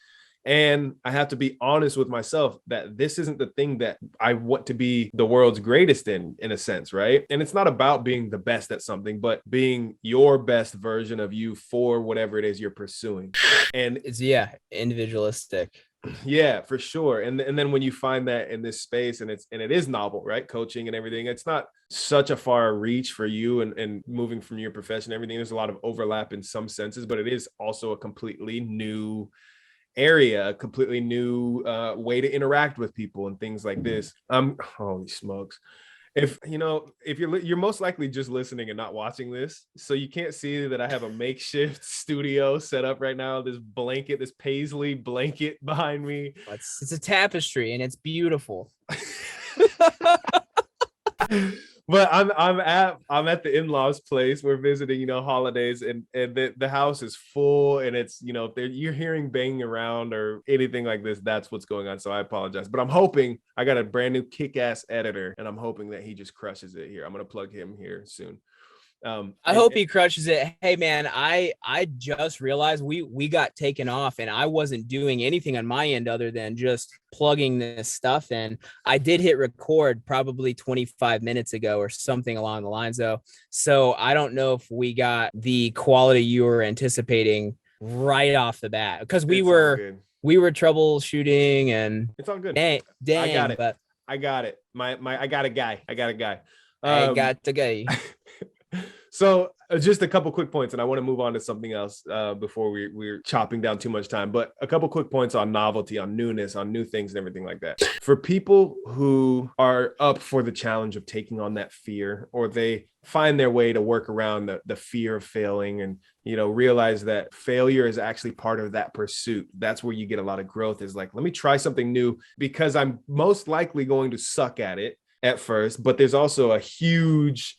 And I have to be honest with myself that this isn't the thing that I want to be the world's greatest in a sense, right? And it's not about being the best at something, but being your best version of you for whatever it is you're pursuing. And it's, individualistic. Yeah, for sure. And then when you find that in this space, and it is novel, right? Coaching and everything, it's not such a far reach for you and moving from your profession, everything. There's a lot of overlap in some senses, but it is also a completely new area, a completely new way to interact with people and things like this. Holy smokes. If you're most likely just listening and not watching this, so you can't see that I have a makeshift studio set up right now. This paisley blanket behind me. It's a tapestry and it's beautiful. But I'm at the in-laws place. We're visiting, holidays, and the house is full, and it's, if you're hearing banging around or anything like this, that's what's going on. So I apologize, but I'm hoping I got a brand new kick-ass editor, and I'm hoping that he just crushes it here. I'm going to plug him here soon. I hope he crushes it. Hey man, I just realized we got taken off and I wasn't doing anything on my end other than just plugging this stuff in. I did hit record probably 25 minutes ago or something along the lines though. So I don't know if we got the quality you were anticipating right off the bat, because we were troubleshooting and it's all good. Dang, I got it. But I got it. I got a guy. I got the guy. So just a couple quick points, and I want to move on to something else before we're chopping down too much time, but a couple quick points on novelty, on newness, on new things and everything like that. For people who are up for the challenge of taking on that fear, or they find their way to work around the fear of failing and, realize that failure is actually part of that pursuit. That's where you get a lot of growth, is like, let me try something new because I'm most likely going to suck at it at first, but there's also a huge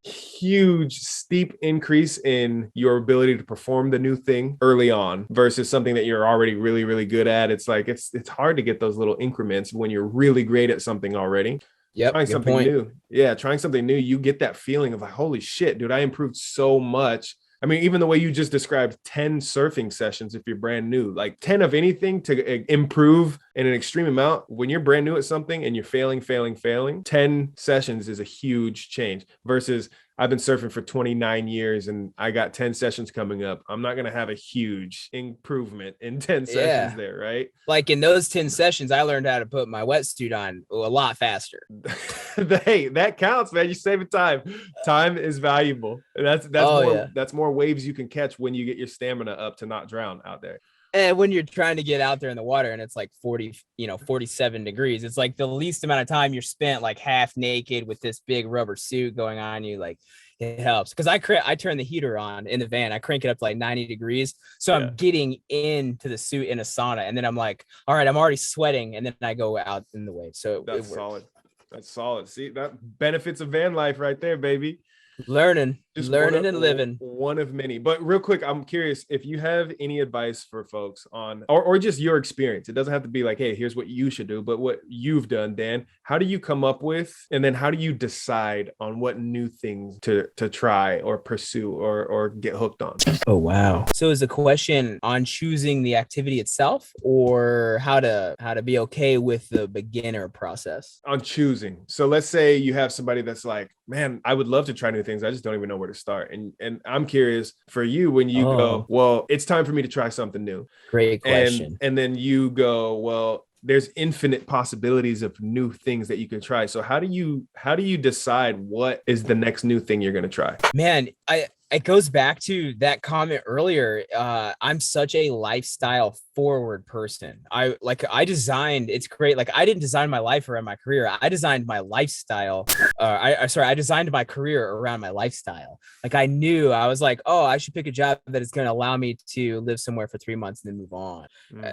steep increase in your ability to perform the new thing early on versus something that you're already really, really good at. It's like, it's hard to get those little increments when you're really great at something already. Yep. Trying something new. Yeah. Trying something new. You get that feeling of like, holy shit, dude, I improved so much. I mean, even the way you just described 10 surfing sessions, if you're brand new, like 10 of anything to improve in an extreme amount, when you're brand new at something and you're failing, 10 sessions is a huge change versus I've been surfing for 29 years and I got 10 sessions coming up. I'm not going to have a huge improvement in 10 sessions there, right? Like in those 10 sessions, I learned how to put my wetsuit on a lot faster. Hey, that counts, man. You're saving time. Time is valuable. That's more waves you can catch when you get your stamina up to not drown out there. And when you're trying to get out there in the water and it's like 47 degrees, it's like the least amount of time you're spent like half naked with this big rubber suit going on you. Like it helps because I turn the heater on in the van. I crank it up to like 90 degrees. So I'm getting into the suit in a sauna. And then I'm like, all right, I'm already sweating. And then I go out in the wave. So that's solid. That's solid. See, that benefits of van life right there, baby. Learning Just and living. One of many. But real quick, I'm curious if you have any advice for folks on, or just your experience. It doesn't have to be like, hey, here's what you should do, but what you've done, Dan. How do you come up with, and then how do you decide on what new things to try or pursue or get hooked on? Oh, wow. So is the question on choosing the activity itself, or how to be okay with the beginner process? On choosing. So let's say you have somebody that's like, man, I would love to try new things. I just don't even know where to start. And I'm curious for you when you go, well, it's time for me to try something new. Great question. And then you go, well, there's infinite possibilities of new things that you can try. So how do you decide what is the next new thing you're going to try? Man, it goes back to that comment earlier. I'm such a lifestyle forward person. It's great. Like, I didn't design my life around my career. I designed my lifestyle. I designed my career around my lifestyle. Like, I knew, I was like, oh, I should pick a job that is going to allow me to live somewhere for 3 months and then move on.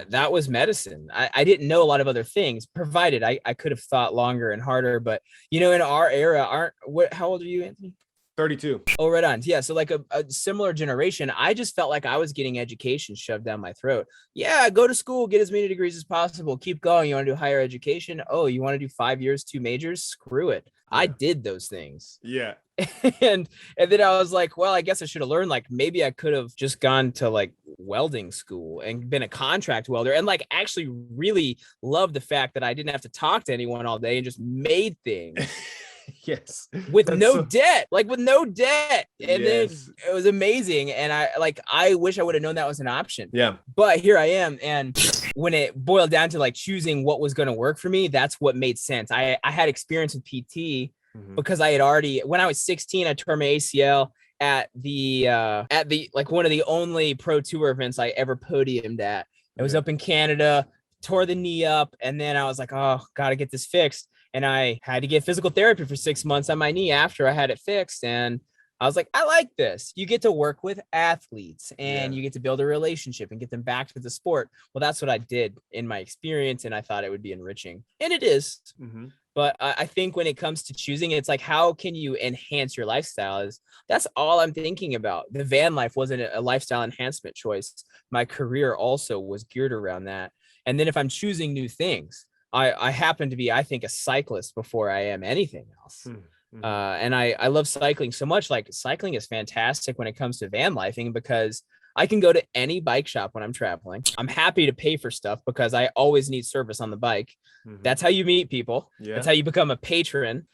That was medicine. I didn't know a lot of other things, provided I could have thought longer and harder. But, in our era, how old are you, Anthony? 32. Oh, right on. Yeah. So like a similar generation, I just felt like I was getting education shoved down my throat. Yeah. Go to school, get as many degrees as possible. Keep going. You want to do higher education? Oh, you want to do 5 years, 2 majors? Screw it. Yeah. I did those things. Yeah. and then I was like, well, I guess I should have learned, like, maybe I could have just gone to like welding school and been a contract welder and like actually really loved the fact that I didn't have to talk to anyone all day and just made things. Yes. With no debt. And then it was amazing. And I wish I would have known that was an option. Yeah. But here I am. And when it boiled down to like choosing what was going to work for me, that's what made sense. I had experience with PT because I had already, when I was 16, I tore my ACL at the like one of the only pro tour events I ever podiumed at. It was up in Canada, tore the knee up. And then I was like, oh, got to get this fixed. And I had to get physical therapy for 6 months on my knee after I had it fixed. And I was like, I like this. You get to work with athletes and you get to build a relationship and get them back to the sport. Well, that's what I did in my experience. And I thought it would be enriching. And it is. But I think when it comes to choosing, it's like, how can you enhance your lifestyle? That's all I'm thinking about. The van life wasn't a lifestyle enhancement choice. My career also was geared around that. And then if I'm choosing new things, I happen to be, I think, a cyclist before I am anything else. And I love cycling so much. Like, cycling is fantastic when it comes to van lifing because I can go to any bike shop when I'm traveling. I'm happy to pay for stuff because I always need service on the bike. That's how you meet people. That's how you become a patron.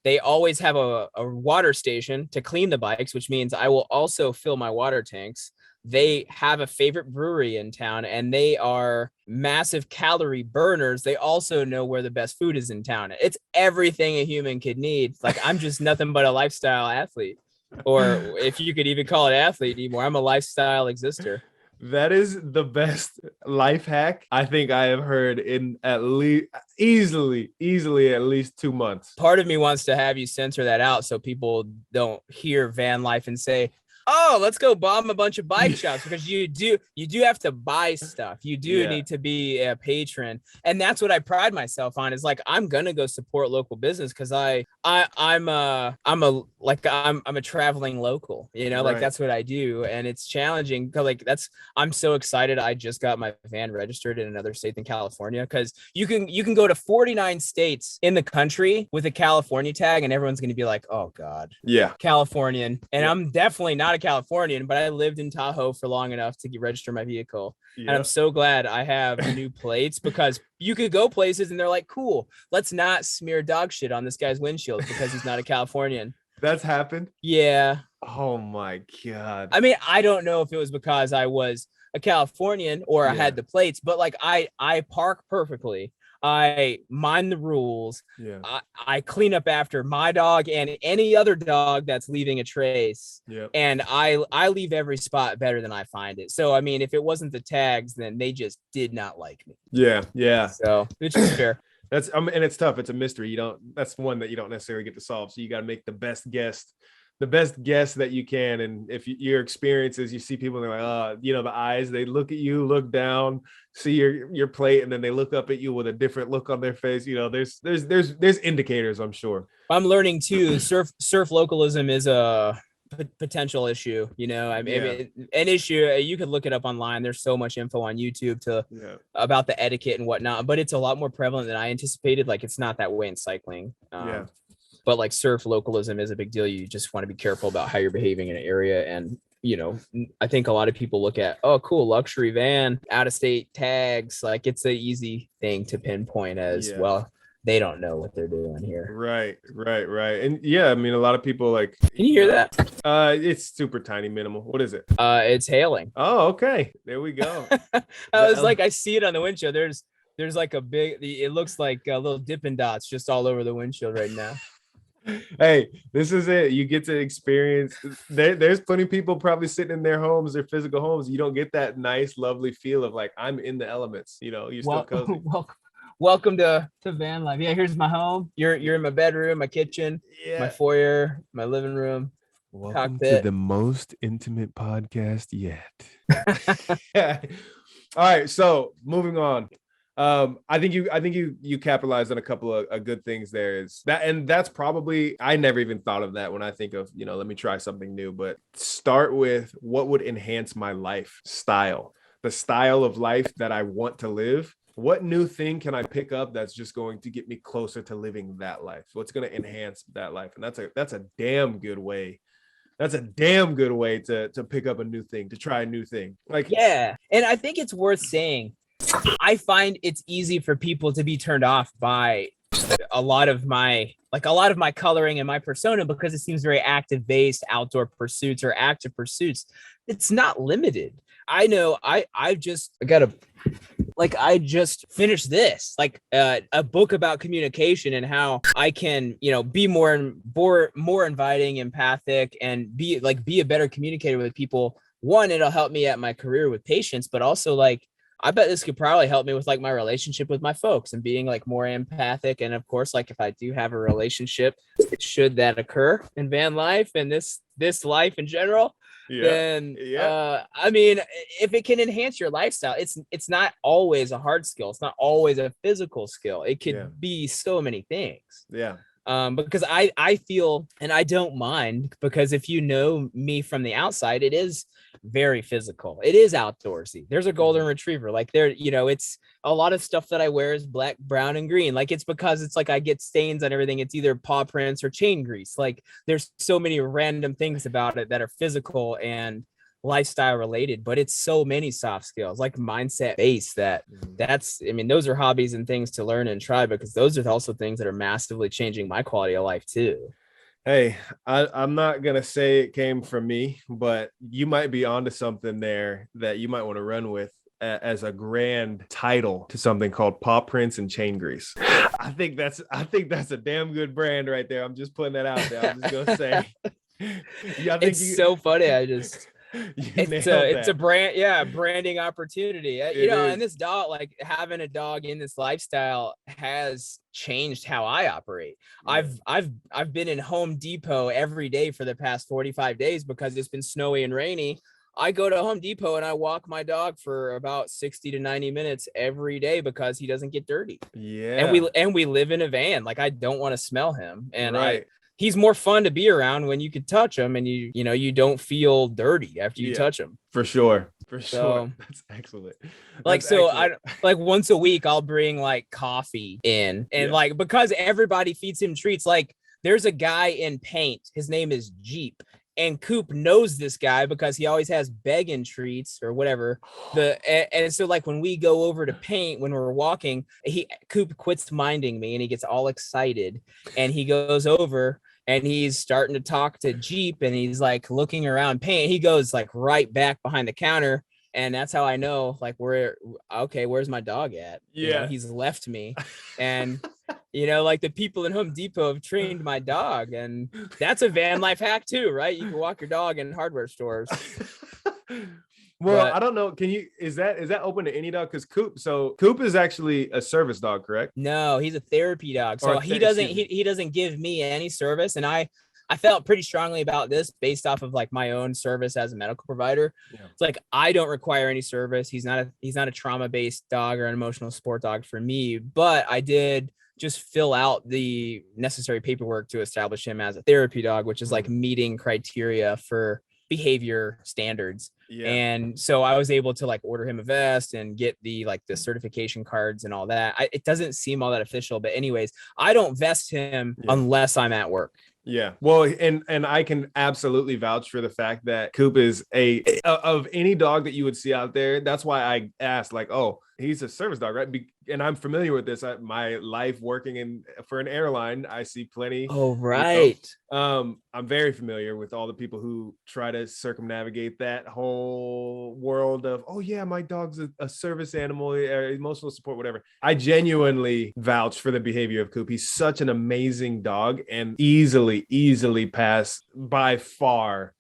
They always have a water station to clean the bikes, which means I will also fill my water tanks. They have a favorite brewery in town and they are massive calorie burners. They also know where the best food is in town. It's everything a human could need. Like, I'm just nothing but a lifestyle athlete, or if you could even call it athlete anymore, I'm a lifestyle exister. That is the best life hack I think I have heard in at least easily at least 2 months. Part of me wants to have you censor that out so people don't hear van life and say, oh, let's go bomb a bunch of bike shops, because you do have to buy stuff. You do need to be a patron. And that's what I pride myself on, is like, I'm going to go support local business because I'm a traveling local, like that's what I do. And it's challenging because like I'm so excited. I just got my van registered in another state than California, because you can go to 49 states in the country with a California tag and everyone's going to be like, oh God, Californian. And I'm definitely not a Californian, but I lived in Tahoe for long enough to register my vehicle. And I'm so glad I have new plates, because you could go places and they're like, cool, let's not smear dog shit on this guy's windshield because he's not a Californian. That's happened? Yeah. Oh my God. I mean, I don't know if it was because I was a Californian or I had the plates, but like I park perfectly. I mind the rules. I clean up after my dog and any other dog that's leaving a trace. And I leave every spot better than I find it. So, I mean, if it wasn't the tags, then they just did not like me. Yeah. So, which is fair. And it's tough. It's a mystery. That's one that you don't necessarily get to solve. So you got to make the best guess the best guess that you can. And if your experiences, you see people, they're like, the eyes, they look at you, look down, see your plate, and then they look up at you with a different look on their face. There's indicators, I'm sure. I'm learning too. Surf localism is a potential issue. I mean, an issue. You could look it up online. There's so much info on YouTube about the etiquette and whatnot, but it's a lot more prevalent than I anticipated. Like, it's not that way in cycling. But like surf localism is a big deal. You just want to be careful about how you're behaving in an area. And, I think a lot of people look at, oh, cool, luxury van, out of state tags. Like, it's an easy thing to pinpoint as well. They don't know what they're doing here. Right. And I mean, a lot of people like. Can you hear that? It's super tiny, minimal. What is it? It's hailing. Oh, okay. There we go. I was like, I see it on the windshield. There's like it looks like little Dippin' Dots just all over the windshield right now. Hey, this is it. You get to experience. There's plenty of people probably sitting in their homes, their physical homes. You don't get that nice, lovely feel of like, I'm in the elements. You're still cozy. Welcome to Vanlife. Yeah, here's my home. You're in my bedroom, my kitchen, my foyer, my living room. Welcome cockpit. to the most intimate podcast yet. All right, so moving on. I think you capitalized on a couple of good things there. Is that, and that's probably, I never even thought of that when I think of, let me try something new, but start with what would enhance my lifestyle, the style of life that I want to live. What new thing can I pick up that's just going to get me closer to living that life? What's going to enhance that life? And that's a damn good way. That's a damn good way to pick up a new thing, to try a new thing. Like, yeah. And I think it's worth saying, I find it's easy for people to be turned off by a lot of my coloring and my persona, because it seems very active based, outdoor pursuits or active pursuits. It's not limited. I know I just finished this, a book about communication and how I can, be more inviting, empathic, and be a better communicator with people. One, it'll help me at my career with patients, but also I bet this could probably help me with my relationship with my folks and being more empathic. And of course, if I do have a relationship, should that occur in van life and this life in general, then I mean, if it can enhance your lifestyle, it's not always a hard skill. It's not always a physical skill. It could be so many things. Yeah. Because I feel, and I don't mind, because if you know me from the outside, it is very physical. It is outdoorsy. There's a golden retriever. It's a lot of stuff that I wear is black, brown, and green. It's because it's I get stains on everything. It's either paw prints or chain grease. There's so many random things about it that are physical and lifestyle related, but it's so many soft skills, mindset based, those are hobbies and things to learn and try, because those are also things that are massively changing my quality of life too. Hey, I'm not going to say it came from me, but you might be onto something there that you might want to run with as a grand title to something called paw prints and chain grease. I think that's a damn good brand right there. I'm just putting that out there. I'm just going to say. It's so funny. It's a brand, branding opportunity. And this dog, having a dog in this lifestyle has changed how I operate. Yeah. I've been in Home Depot every day for the past 45 days because it's been snowy and rainy. I go to Home Depot and I walk my dog for about 60 to 90 minutes every day because he doesn't get dirty. Yeah. And we live in a van. I don't want to smell him. And he's more fun to be around when you can touch him and you don't feel dirty after you touch him. For sure. That's excellent. Excellent. I once a week I'll bring coffee in, and because everybody feeds him treats. There's a guy in paint. His name is Jeep. And Coop knows this guy because he always has begging treats or whatever. And so when we go over to paint, when we're walking, Coop quits minding me and he gets all excited and he goes over and he's starting to talk to Jeep and he's looking around paint. He goes right back behind the counter. And that's how I know, where's my dog at? Yeah. He's left me. And, the people in Home Depot have trained my dog. And that's a van life hack too, right? You can walk your dog in hardware stores. Well, I don't know. Is that open to any dog? Because Coop is actually a service dog, correct? No, he's a therapy dog. So he doesn't give me any service. And I felt pretty strongly about this based off of like my own service as a medical provider. Yeah. It's like, I don't require any service. He's not a trauma-based dog or an emotional support dog for me, but I did just fill out the necessary paperwork to establish him as a therapy dog, which is like meeting criteria for behavior standards. Yeah. And so I was able to like order him a vest and get the certification cards and all that. It doesn't seem all that official, but anyways, I don't vest him unless I'm at work. Yeah. Well, and I can absolutely vouch for the fact that Coop is of any dog that you would see out there. That's why I asked, like, oh, he's a service dog, right? And I'm familiar with this. My life working for an airline, I see plenty. Oh, right. I'm very familiar with all the people who try to circumnavigate that whole world of, oh yeah, my dog's a service animal, emotional support, whatever. I genuinely vouch for the behavior of Coop. He's such an amazing dog and easily passed by far.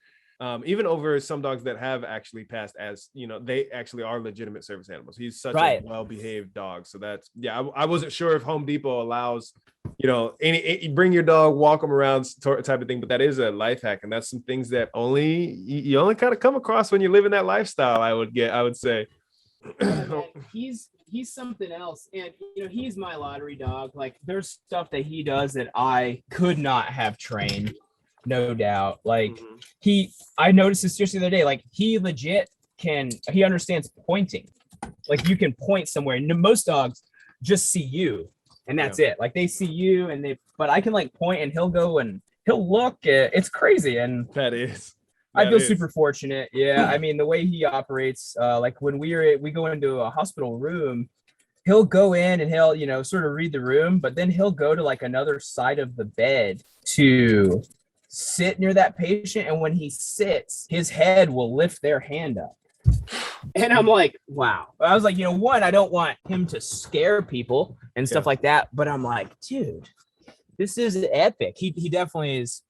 Even over some dogs that have actually passed as, they actually are legitimate service animals. He's such a well-behaved dog. So that's, I wasn't sure if Home Depot allows, any bring your dog, walk them around type of thing, but that is a life hack. And that's some things that you only kind of come across when you're living that lifestyle, I would say. He's something else. And, he's my lottery dog. Like, there's stuff that he does that I could not have trained. No doubt. Like I noticed this just the other day, like he legit he understands pointing. Like you can point somewhere, and most dogs just see you and that's it. Like they see you but I can like point and he'll go and he'll look. It's crazy. And I feel super fortunate. Yeah. I mean, the way he operates, like when we go into a hospital room, he'll go in and he'll, sort of read the room, but then he'll go to like another side of the bed to sit near that patient, and when he sits, his head will lift their hand up. And I'm like, wow. I was like, one, I don't want him to scare people and stuff like that, but I'm like, dude, this is epic. He definitely is.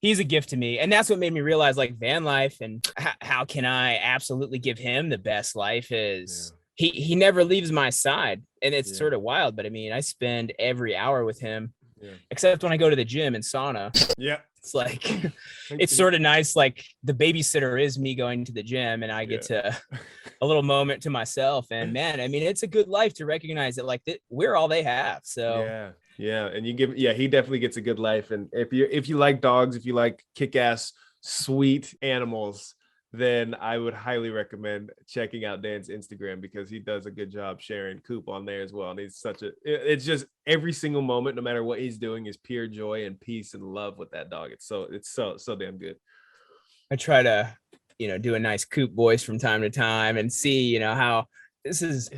He's a gift to me, and that's what made me realize, like, Vanlife and how can I absolutely give him the best life is he never leaves my side, and it's sort of wild, but I mean, I spend every hour with him, except when I go to the gym and sauna. Yeah. It's like, it's sort of nice. Like the babysitter is me going to the gym, and I get to a little moment to myself. And man, I mean, it's a good life to recognize that, like, we're all they have. So yeah. And he definitely gets a good life. And if you like dogs, if you like kick-ass sweet animals, then I would highly recommend checking out Dan's Instagram, because he does a good job sharing Coop on there as well. And he's it's just every single moment, no matter what he's doing, is pure joy and peace and love with that dog. It's so damn good. I try to, do a nice Coop voice from time to time and see, how this is,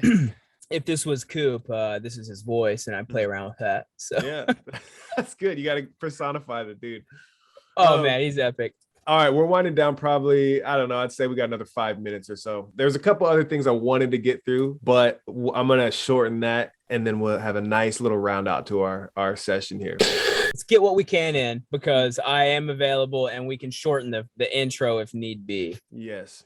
if this was Coop, this is his voice, and I play around with that. So yeah, that's good. You got to personify the dude. Oh man, he's epic. All right, we're winding down probably, I don't know, I'd say we got another 5 minutes or so. There's a couple other things I wanted to get through, but I'm going to shorten that, and then we'll have a nice little round out to our session here. Let's get what we can in, because I am available, and we can shorten the intro if need be. Yes.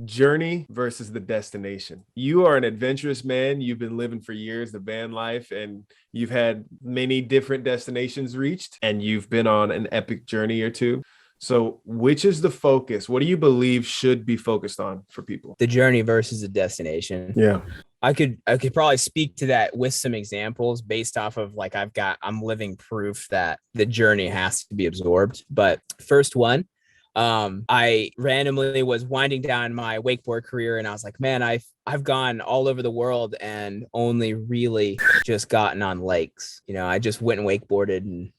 Journey versus the destination. You are an adventurous man. You've been living for years, the van life, and you've had many different destinations reached, and you've been on an epic journey or two. So which is the focus? What do you believe should be focused on for people? The journey versus the destination. Yeah. I could probably speak to that with some examples based off of, like, I'm living proof that the journey has to be absorbed. But first one, I randomly was winding down my wakeboard career, and I was like, man, I've gone all over the world and only really just gotten on lakes. I just went and wakeboarded, and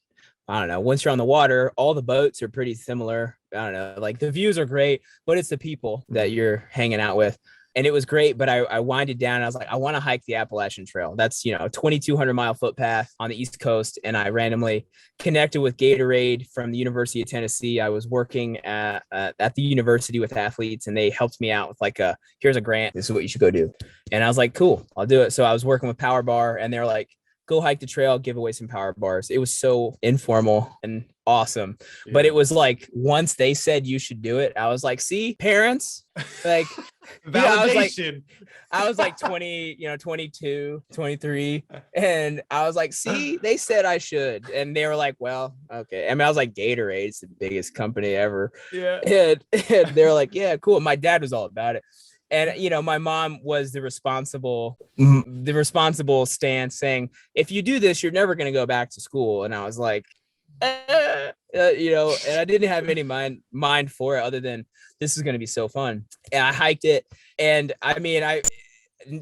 I don't know, once you're on the water, all the boats are pretty similar. I don't know, like the views are great, but it's the people that you're hanging out with. And it was great, but I winded down and I was like, I want to hike the Appalachian Trail. That's, a 2,200 mile footpath on the East Coast. And I randomly connected with Gatorade from the University of Tennessee. I was working at the university with athletes, and they helped me out with like here's a grant. This is what you should go do. And I was like, cool, I'll do it. So I was working with Power Bar, and they're like, go hike the trail, give away some power bars. It was so informal, and awesome. But it was like, once they said you should do it, I was like, see, parents, like, validation. I was like 20, 22, 23. And I was like, see, they said I should. And they were like, well, okay. I mean, I was like, Gatorade, it's the biggest company ever. Yeah. And they're like, yeah, cool. My dad was all about it. And, my mom was the responsible stance, saying, if you do this, you're never going to go back to school. And I was like, and I didn't have any mind for it other than this is going to be so fun. And I hiked it. And I mean,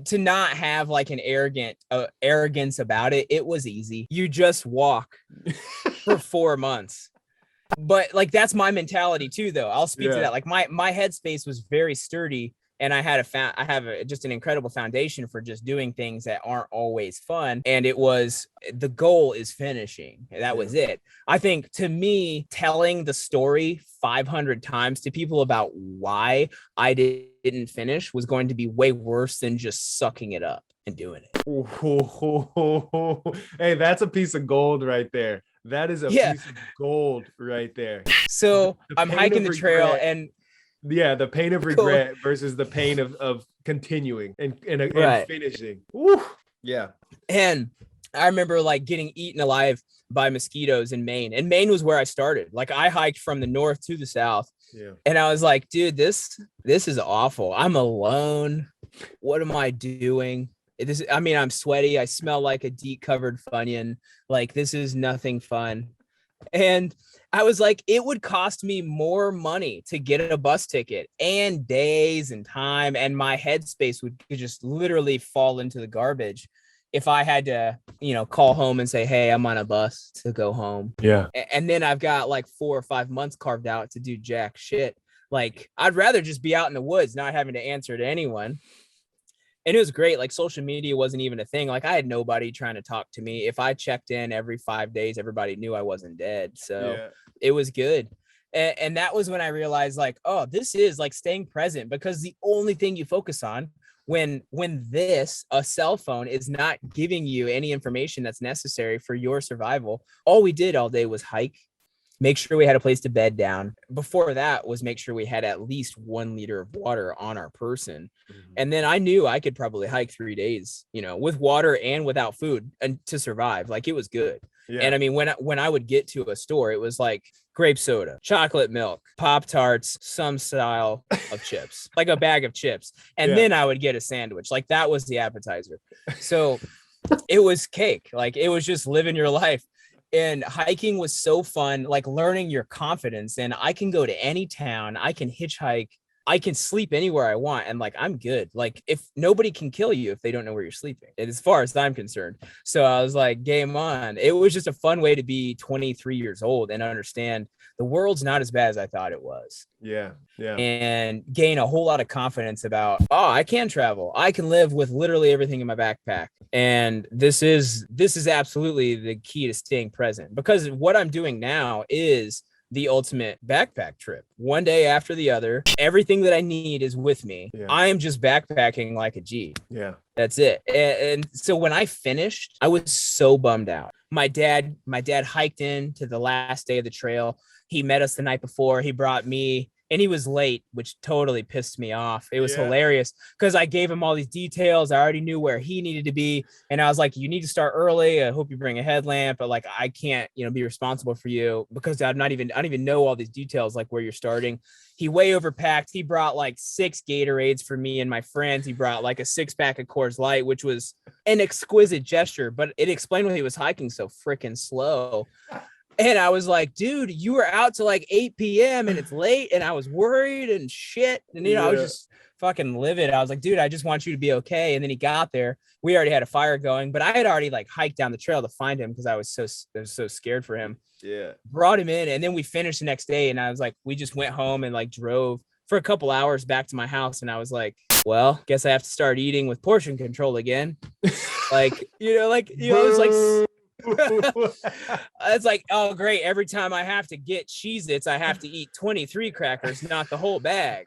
to not have like an arrogance about it, it was easy. You just walk for 4 months. But like, that's my mentality too, though. I'll speak to that. Like my headspace was very sturdy. And I have just an incredible foundation for just doing things that aren't always fun. And it was, the goal is finishing. That was it. I think, to me, telling the story 500 times to people about why I didn't finish was going to be way worse than just sucking it up and doing it. Hey, that's a piece of gold right there. That is a piece of gold right there. So I'm hiking the trail, and the pain of regret versus the pain of continuing and finishing. Woo. Yeah. And I remember like getting eaten alive by mosquitoes in Maine, and Maine was where I started. Like, I hiked from the north to the south. Yeah. And I was like, dude, this is awful. I'm alone. What am I doing? I'm sweaty. I smell like a DEET covered Funyun. Like, this is nothing fun. And I was like, it would cost me more money to get a bus ticket and days and time, and my headspace would just literally fall into the garbage if I had to, call home and say, hey, I'm on a bus to go home. Yeah. And then I've got like 4 or 5 months carved out to do jack shit. Like, I'd rather just be out in the woods, not having to answer to anyone. And it was great. Like, social media wasn't even a thing. Like, I had nobody trying to talk to me. If I checked in every 5 days, everybody knew I wasn't dead. So it was good. And that was when I realized, like, oh, this is like staying present, because the only thing you focus on when a cell phone is not giving you any information that's necessary for your survival, all we did all day was hike, make sure we had a place to bed down. Before that was make sure we had at least 1 liter of water on our person. Mm-hmm. And then I knew I could probably hike 3 days, with water and without food, and to survive. Like, it was good. Yeah. And I mean, when I would get to a store, it was like grape soda, chocolate milk, Pop-Tarts, some style of chips, like a bag of chips. And then I would get a sandwich. Like, that was the appetizer. So it was cake. Like, it was just living your life. And hiking was so fun, like learning your confidence. And I can go to any town, I can hitchhike, I can sleep anywhere I want. And like, I'm good. Like, if nobody can kill you if they don't know where you're sleeping, as far as I'm concerned. So I was like, game on. It was just a fun way to be 23 years old and understand the world's not as bad as I thought it was. Yeah. Yeah. And gain a whole lot of confidence about, I can travel. I can live with literally everything in my backpack. And this is absolutely the key to staying present, because what I'm doing now is the ultimate backpack trip. One day after the other, everything that I need is with me. Yeah. I am just backpacking like a G. Yeah. That's it. And so when I finished, I was so bummed out. My dad hiked in to the last day of the trail. He met us the night before. He brought me, and he was late, which totally pissed me off. It was hilarious because I gave him all these details. I already knew where he needed to be. And I was like, you need to start early. I hope you bring a headlamp, but like, I can't, be responsible for you because I don't even know all these details, like where you're starting. He way overpacked. He brought like 6 Gatorades for me and my friends. He brought like a 6-pack of Coors Light, which was an exquisite gesture, but it explained why he was hiking so freaking slow. And I was like, dude, you were out till like 8 p.m. and it's late. And I was worried and shit. And, I was just fucking livid. I was like, dude, I just want you to be okay. And then he got there. We already had a fire going, but I had already like hiked down the trail to find him because I was so scared for him. Yeah. Brought him in. And then we finished the next day. And I was like, we just went home and like drove for a couple hours back to my house. And I was like, well, guess I have to start eating with portion control again. It's like, it's like, oh great, every time I have to get Cheez-Its, I have to eat 23 crackers, not the whole bag.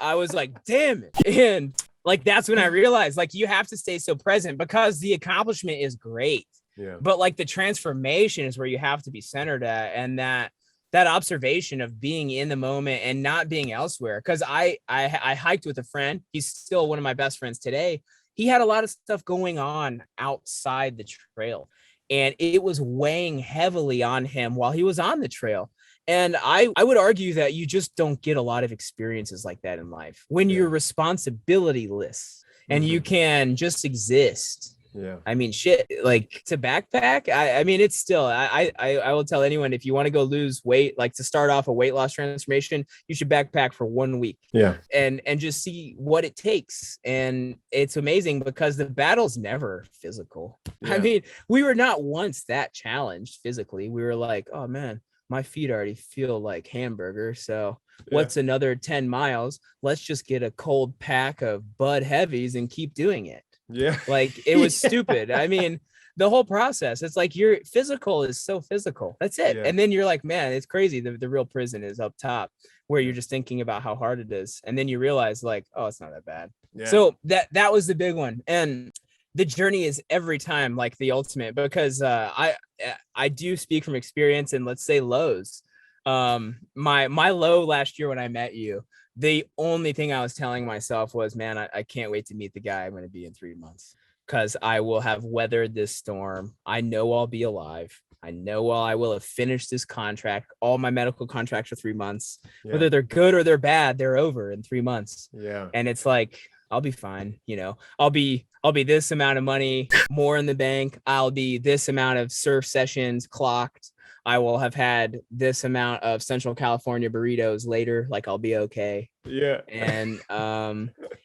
I was like, damn it. And like, that's when I realized, like, you have to stay so present because the accomplishment is great. Yeah. But like the transformation is where you have to be centered at, and that observation of being in the moment and not being elsewhere. Because I hiked with a friend. He's still one of my best friends today. He had a lot of stuff going on outside the trail, and it was weighing heavily on him while he was on the trail. And I would argue that you just don't get a lot of experiences like that in life when you're responsibility-less and you can just exist. Yeah. I mean, shit, like to backpack. I mean, it's still, I will tell anyone, if you want to go lose weight, like to start off a weight loss transformation, you should backpack for 1 week. Yeah. And just see what it takes. And it's amazing because the battle's never physical. Yeah. I mean, we were not once that challenged physically. We were like, oh man, my feet already feel like hamburger. So what's another 10 miles? Let's just get a cold pack of Bud Heavies and keep doing it. Yeah. Like it was stupid. I mean, the whole process, it's like your physical is so physical. That's it. Yeah. And then you're like, man, it's crazy. The real prison is up top where you're just thinking about how hard it is. And then you realize like, oh, it's not that bad. Yeah. So that was the big one. And the journey is every time like the ultimate, because I do speak from experience, and let's say lows. My low last year when I met you, the only thing I was telling myself was, man, I can't wait to meet the guy I'm going to be in 3 months, because I will have weathered this storm. I know I'll be alive. I know I will have finished this contract. All my medical contracts are 3 months. Yeah. Whether they're good or they're bad, they're over in 3 months. Yeah. And it's like, I'll be fine. You know, I'll be this amount of money more in the bank. I'll be this amount of surf sessions clocked. I will have had this amount of Central California burritos later. Like I'll be okay. Yeah. And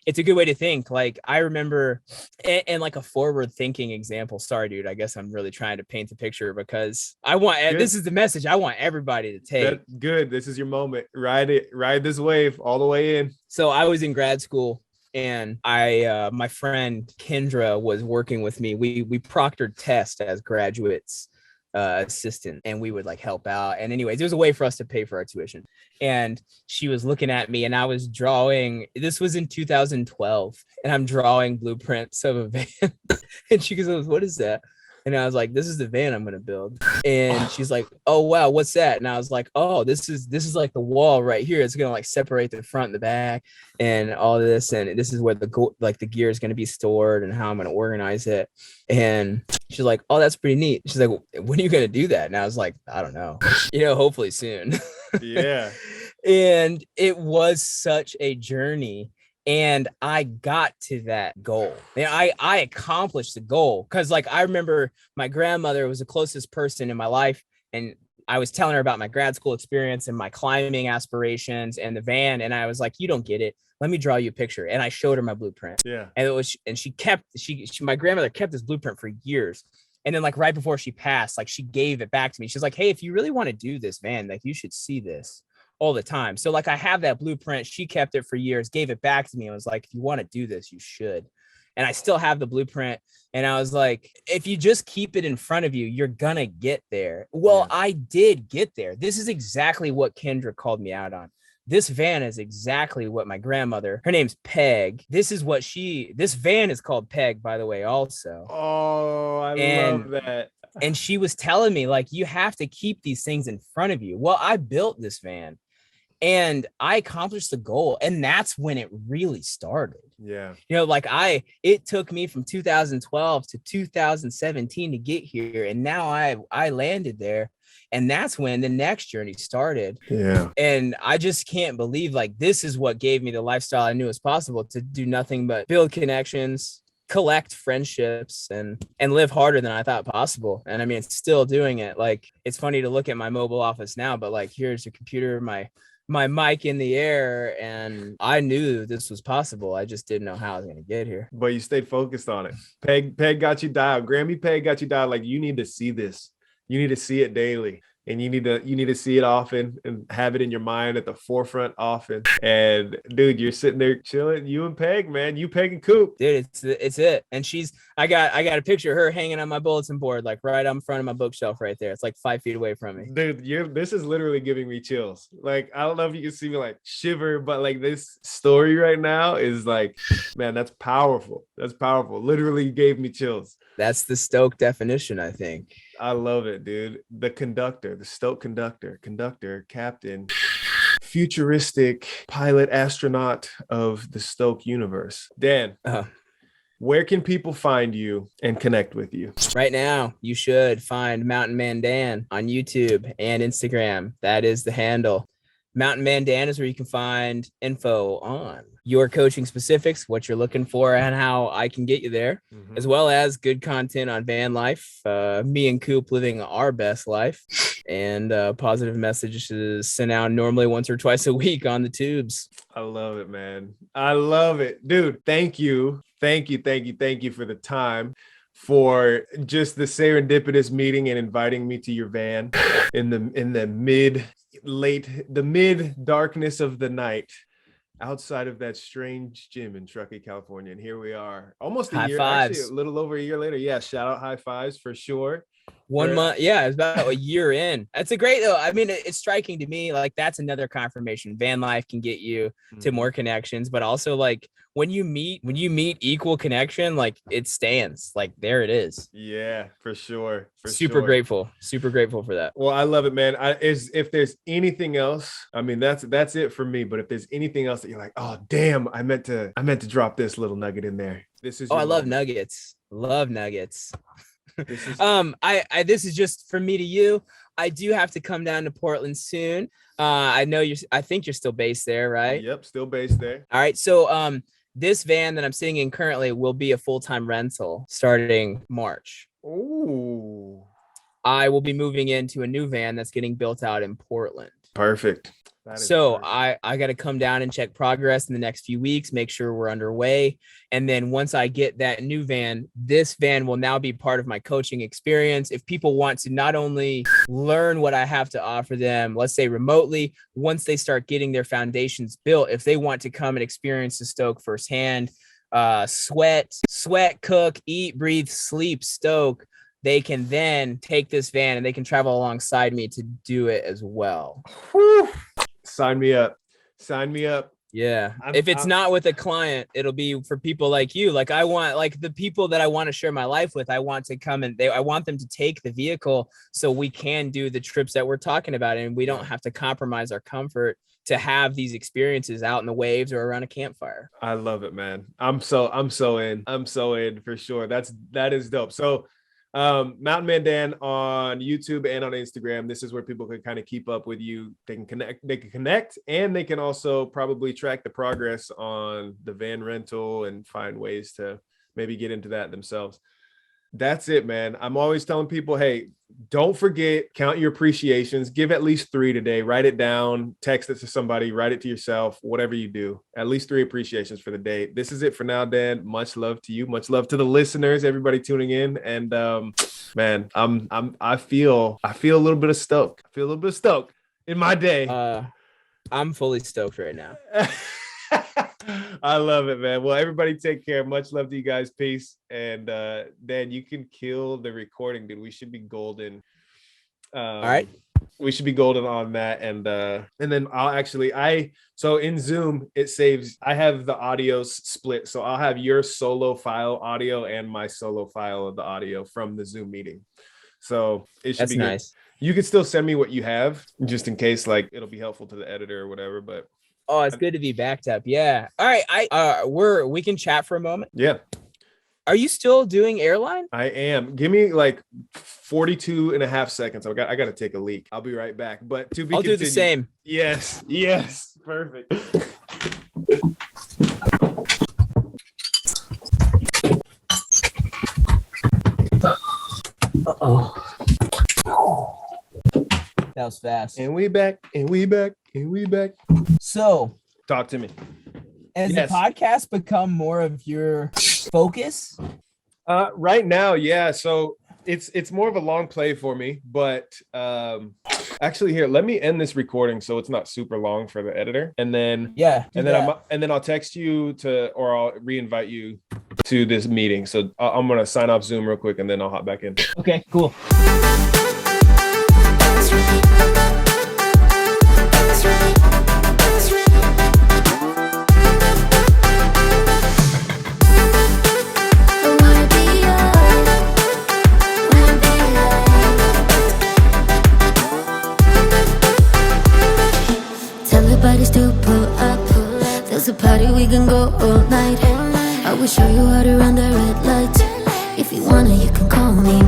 it's a good way to think. Like I remember, and like a forward thinking example. Sorry, dude. I guess I'm really trying to paint the picture because this is the message I want everybody to take. That's good. This is your moment. Ride it. Ride this wave all the way in. So I was in grad school. And my friend Kendra was working with me. We proctored tests as graduates, assistant, and we would like help out. And anyways, it was a way for us to pay for our tuition. And she was looking at me, and I was drawing. This was in 2012, and I'm drawing blueprints of a van. And she goes, "What is that?" And I was like, "This is the van I'm going to build." And she's like, "Oh, wow, what's that?" And I was like, "Oh, this is like the wall right here. It's going to like separate the front and the back and all this. And this is where the gear is going to be stored and how I'm going to organize it." And she's like, "Oh, that's pretty neat." She's like, "When are you going to do that?" And I was like, "I don't know, hopefully soon." Yeah. And it was such a journey. And I got to that goal. And I accomplished the goal, because like I remember my grandmother was the closest person in my life, and I was telling her about my grad school experience and my climbing aspirations and the van, and I was like, "You don't get it. Let me draw you a picture." And I showed her my blueprint. Yeah. And my grandmother kept this blueprint for years. And then like right before she passed, like she gave it back to me. She's like, "Hey, if you really want to do this van, like you should see this all the time." So like I have that blueprint. She kept it for years, gave it back to me. I was like, "If you want to do this, you should." And I still have the blueprint. And I was like, if you just keep it in front of you, you're gonna get there. Well, I did get there. This is exactly what Kendra called me out on. This van is exactly what my grandmother, her name's Peg. This van is called Peg, by the way, also. Oh, I love that. And she was telling me, like, you have to keep these things in front of you. Well, I built this van and I accomplished the goal. And that's when it really started. Yeah. It took me from 2012 to 2017 to get here. And now I landed there. And that's when the next journey started. Yeah. And I just can't believe, like, this is what gave me the lifestyle I knew was possible, to do nothing but build connections, collect friendships, and live harder than I thought possible. And I mean, still doing it. Like, it's funny to look at my mobile office now, but like, here's a computer, my mic in the air, and I knew this was possible. I just didn't know how I was going to get here. But you stayed focused on it. Peg got you dialed. Grammy Peg got you dialed. Like, you need to see this. You need to see it daily. and you need to see it often and have it in your mind at the forefront often. And dude, you're sitting there chilling, you and Peg, man, you, Peg, and Coop. Dude, it's it. And I got a picture of her hanging on my bulletin board, like right on front of my bookshelf right there. It's like 5 feet away from me. Dude, this is literally giving me chills. Like, I don't know if you can see me like shiver, but like this story right now is like, man, that's powerful. That's powerful. Literally gave me chills. That's the Stoke definition, I think. I love it, dude. The Stoke conductor, captain, futuristic pilot astronaut of the Stoke universe. Dan, where can people find you and connect with you? Right now, you should find MountainManDan on YouTube and Instagram. That is the handle. MountainManDan is where you can find info on your coaching specifics, what you're looking for, and how I can get you there, as well as good content on Vanlife, me and Coop living our best life, and positive messages sent out normally once or twice a week on the tubes. I love it, man. I love it. Dude, thank you. Thank you for the time, for just the serendipitous meeting and inviting me to your van in the mid darkness of the night, outside of that strange gym in Truckee, California. And here we are, almost a year, actually a little over a year later. Yeah, shout out high fives for sure. 1 month, yeah, it's about a year in. That's a great, though. I mean, it's striking to me, like that's another confirmation. Van life can get you to more connections, but also like when you meet equal connection, like it stands. Like there it is. Yeah, for sure. Super grateful for that. Well, I love it, man. If there's anything else, I mean, that's it for me. But if there's anything else that you're like, oh damn, I meant to drop this little nugget in there. This is. Oh, I love nuggets. Love nuggets. This is just from me to you. I do have to come down to Portland soon. I think you're still based there, right? Yep, still based there. All right. So this van that I'm sitting in currently will be a full-time rental starting March. Ooh. I will be moving into a new van that's getting built out in Portland. Perfect. So perfect. I got to come down and check progress in the next few weeks, make sure we're underway. And then once I get that new van, this van will now be part of my coaching experience. If people want to not only learn what I have to offer them, let's say remotely, once they start getting their foundations built, if they want to come and experience the Stoke firsthand, sweat, cook, eat, breathe, sleep, Stoke, they can then take this van and they can travel alongside me to do it as well. Whew. Sign me up. Yeah. If it's not with a client, it'll be for people like you. Like I want, like the people that I want to share my life with, I want to come and I want them to take the vehicle so we can do the trips that we're talking about. And we don't have to compromise our comfort to have these experiences out in the waves or around a campfire. I love it, man. I'm so in for sure. That is dope. So MountainManDan on YouTube and on Instagram. This is where people can kind of keep up with you. They can connect, and they can also probably track the progress on the van rental and find ways to maybe get into that themselves. That's it, man. I'm always telling people, hey, don't forget, count your appreciations. Give at least 3 today. Write it down, text it to somebody, write it to yourself, whatever you do. At least 3 appreciations for the day. This is it for now, Dan. Much love to you. Much love to the listeners, everybody tuning in. And man, I feel a little bit of stoke. I feel a little bit of stoke in my day. I'm fully stoked right now. I love it, man. Well, everybody take care. Much love to you guys. Peace. And Dan, you can kill the recording, dude. We should be golden. All right. We should be golden on that. And then so in Zoom, it saves, I have the audio split. So I'll have your solo file audio and my solo file of the audio from the Zoom meeting. So it should be nice. Good. You can still send me what you have just in case, like it'll be helpful to the editor or whatever, but oh, it's good to be backed up. Yeah. All right. We can chat for a moment. Yeah. Are you still doing airline? I am. Give me like 42 and a half seconds. I got to take a leak. I'll be right back. But to be I'll continued. Do the same. Yes. Perfect. Uh-oh. That was fast. And we back. So talk to me. Has the podcast become more of your focus? Right now, yeah. So it's more of a long play for me, but actually here, let me end this recording so it's not super long for the editor, and then I'll text you or I'll re-invite you to this meeting. So I'm gonna sign off Zoom real quick and then I'll hop back in. Okay, cool. To pull up, there's a party we can go all night. I will show you how to run the red light. If you wanna, you can call me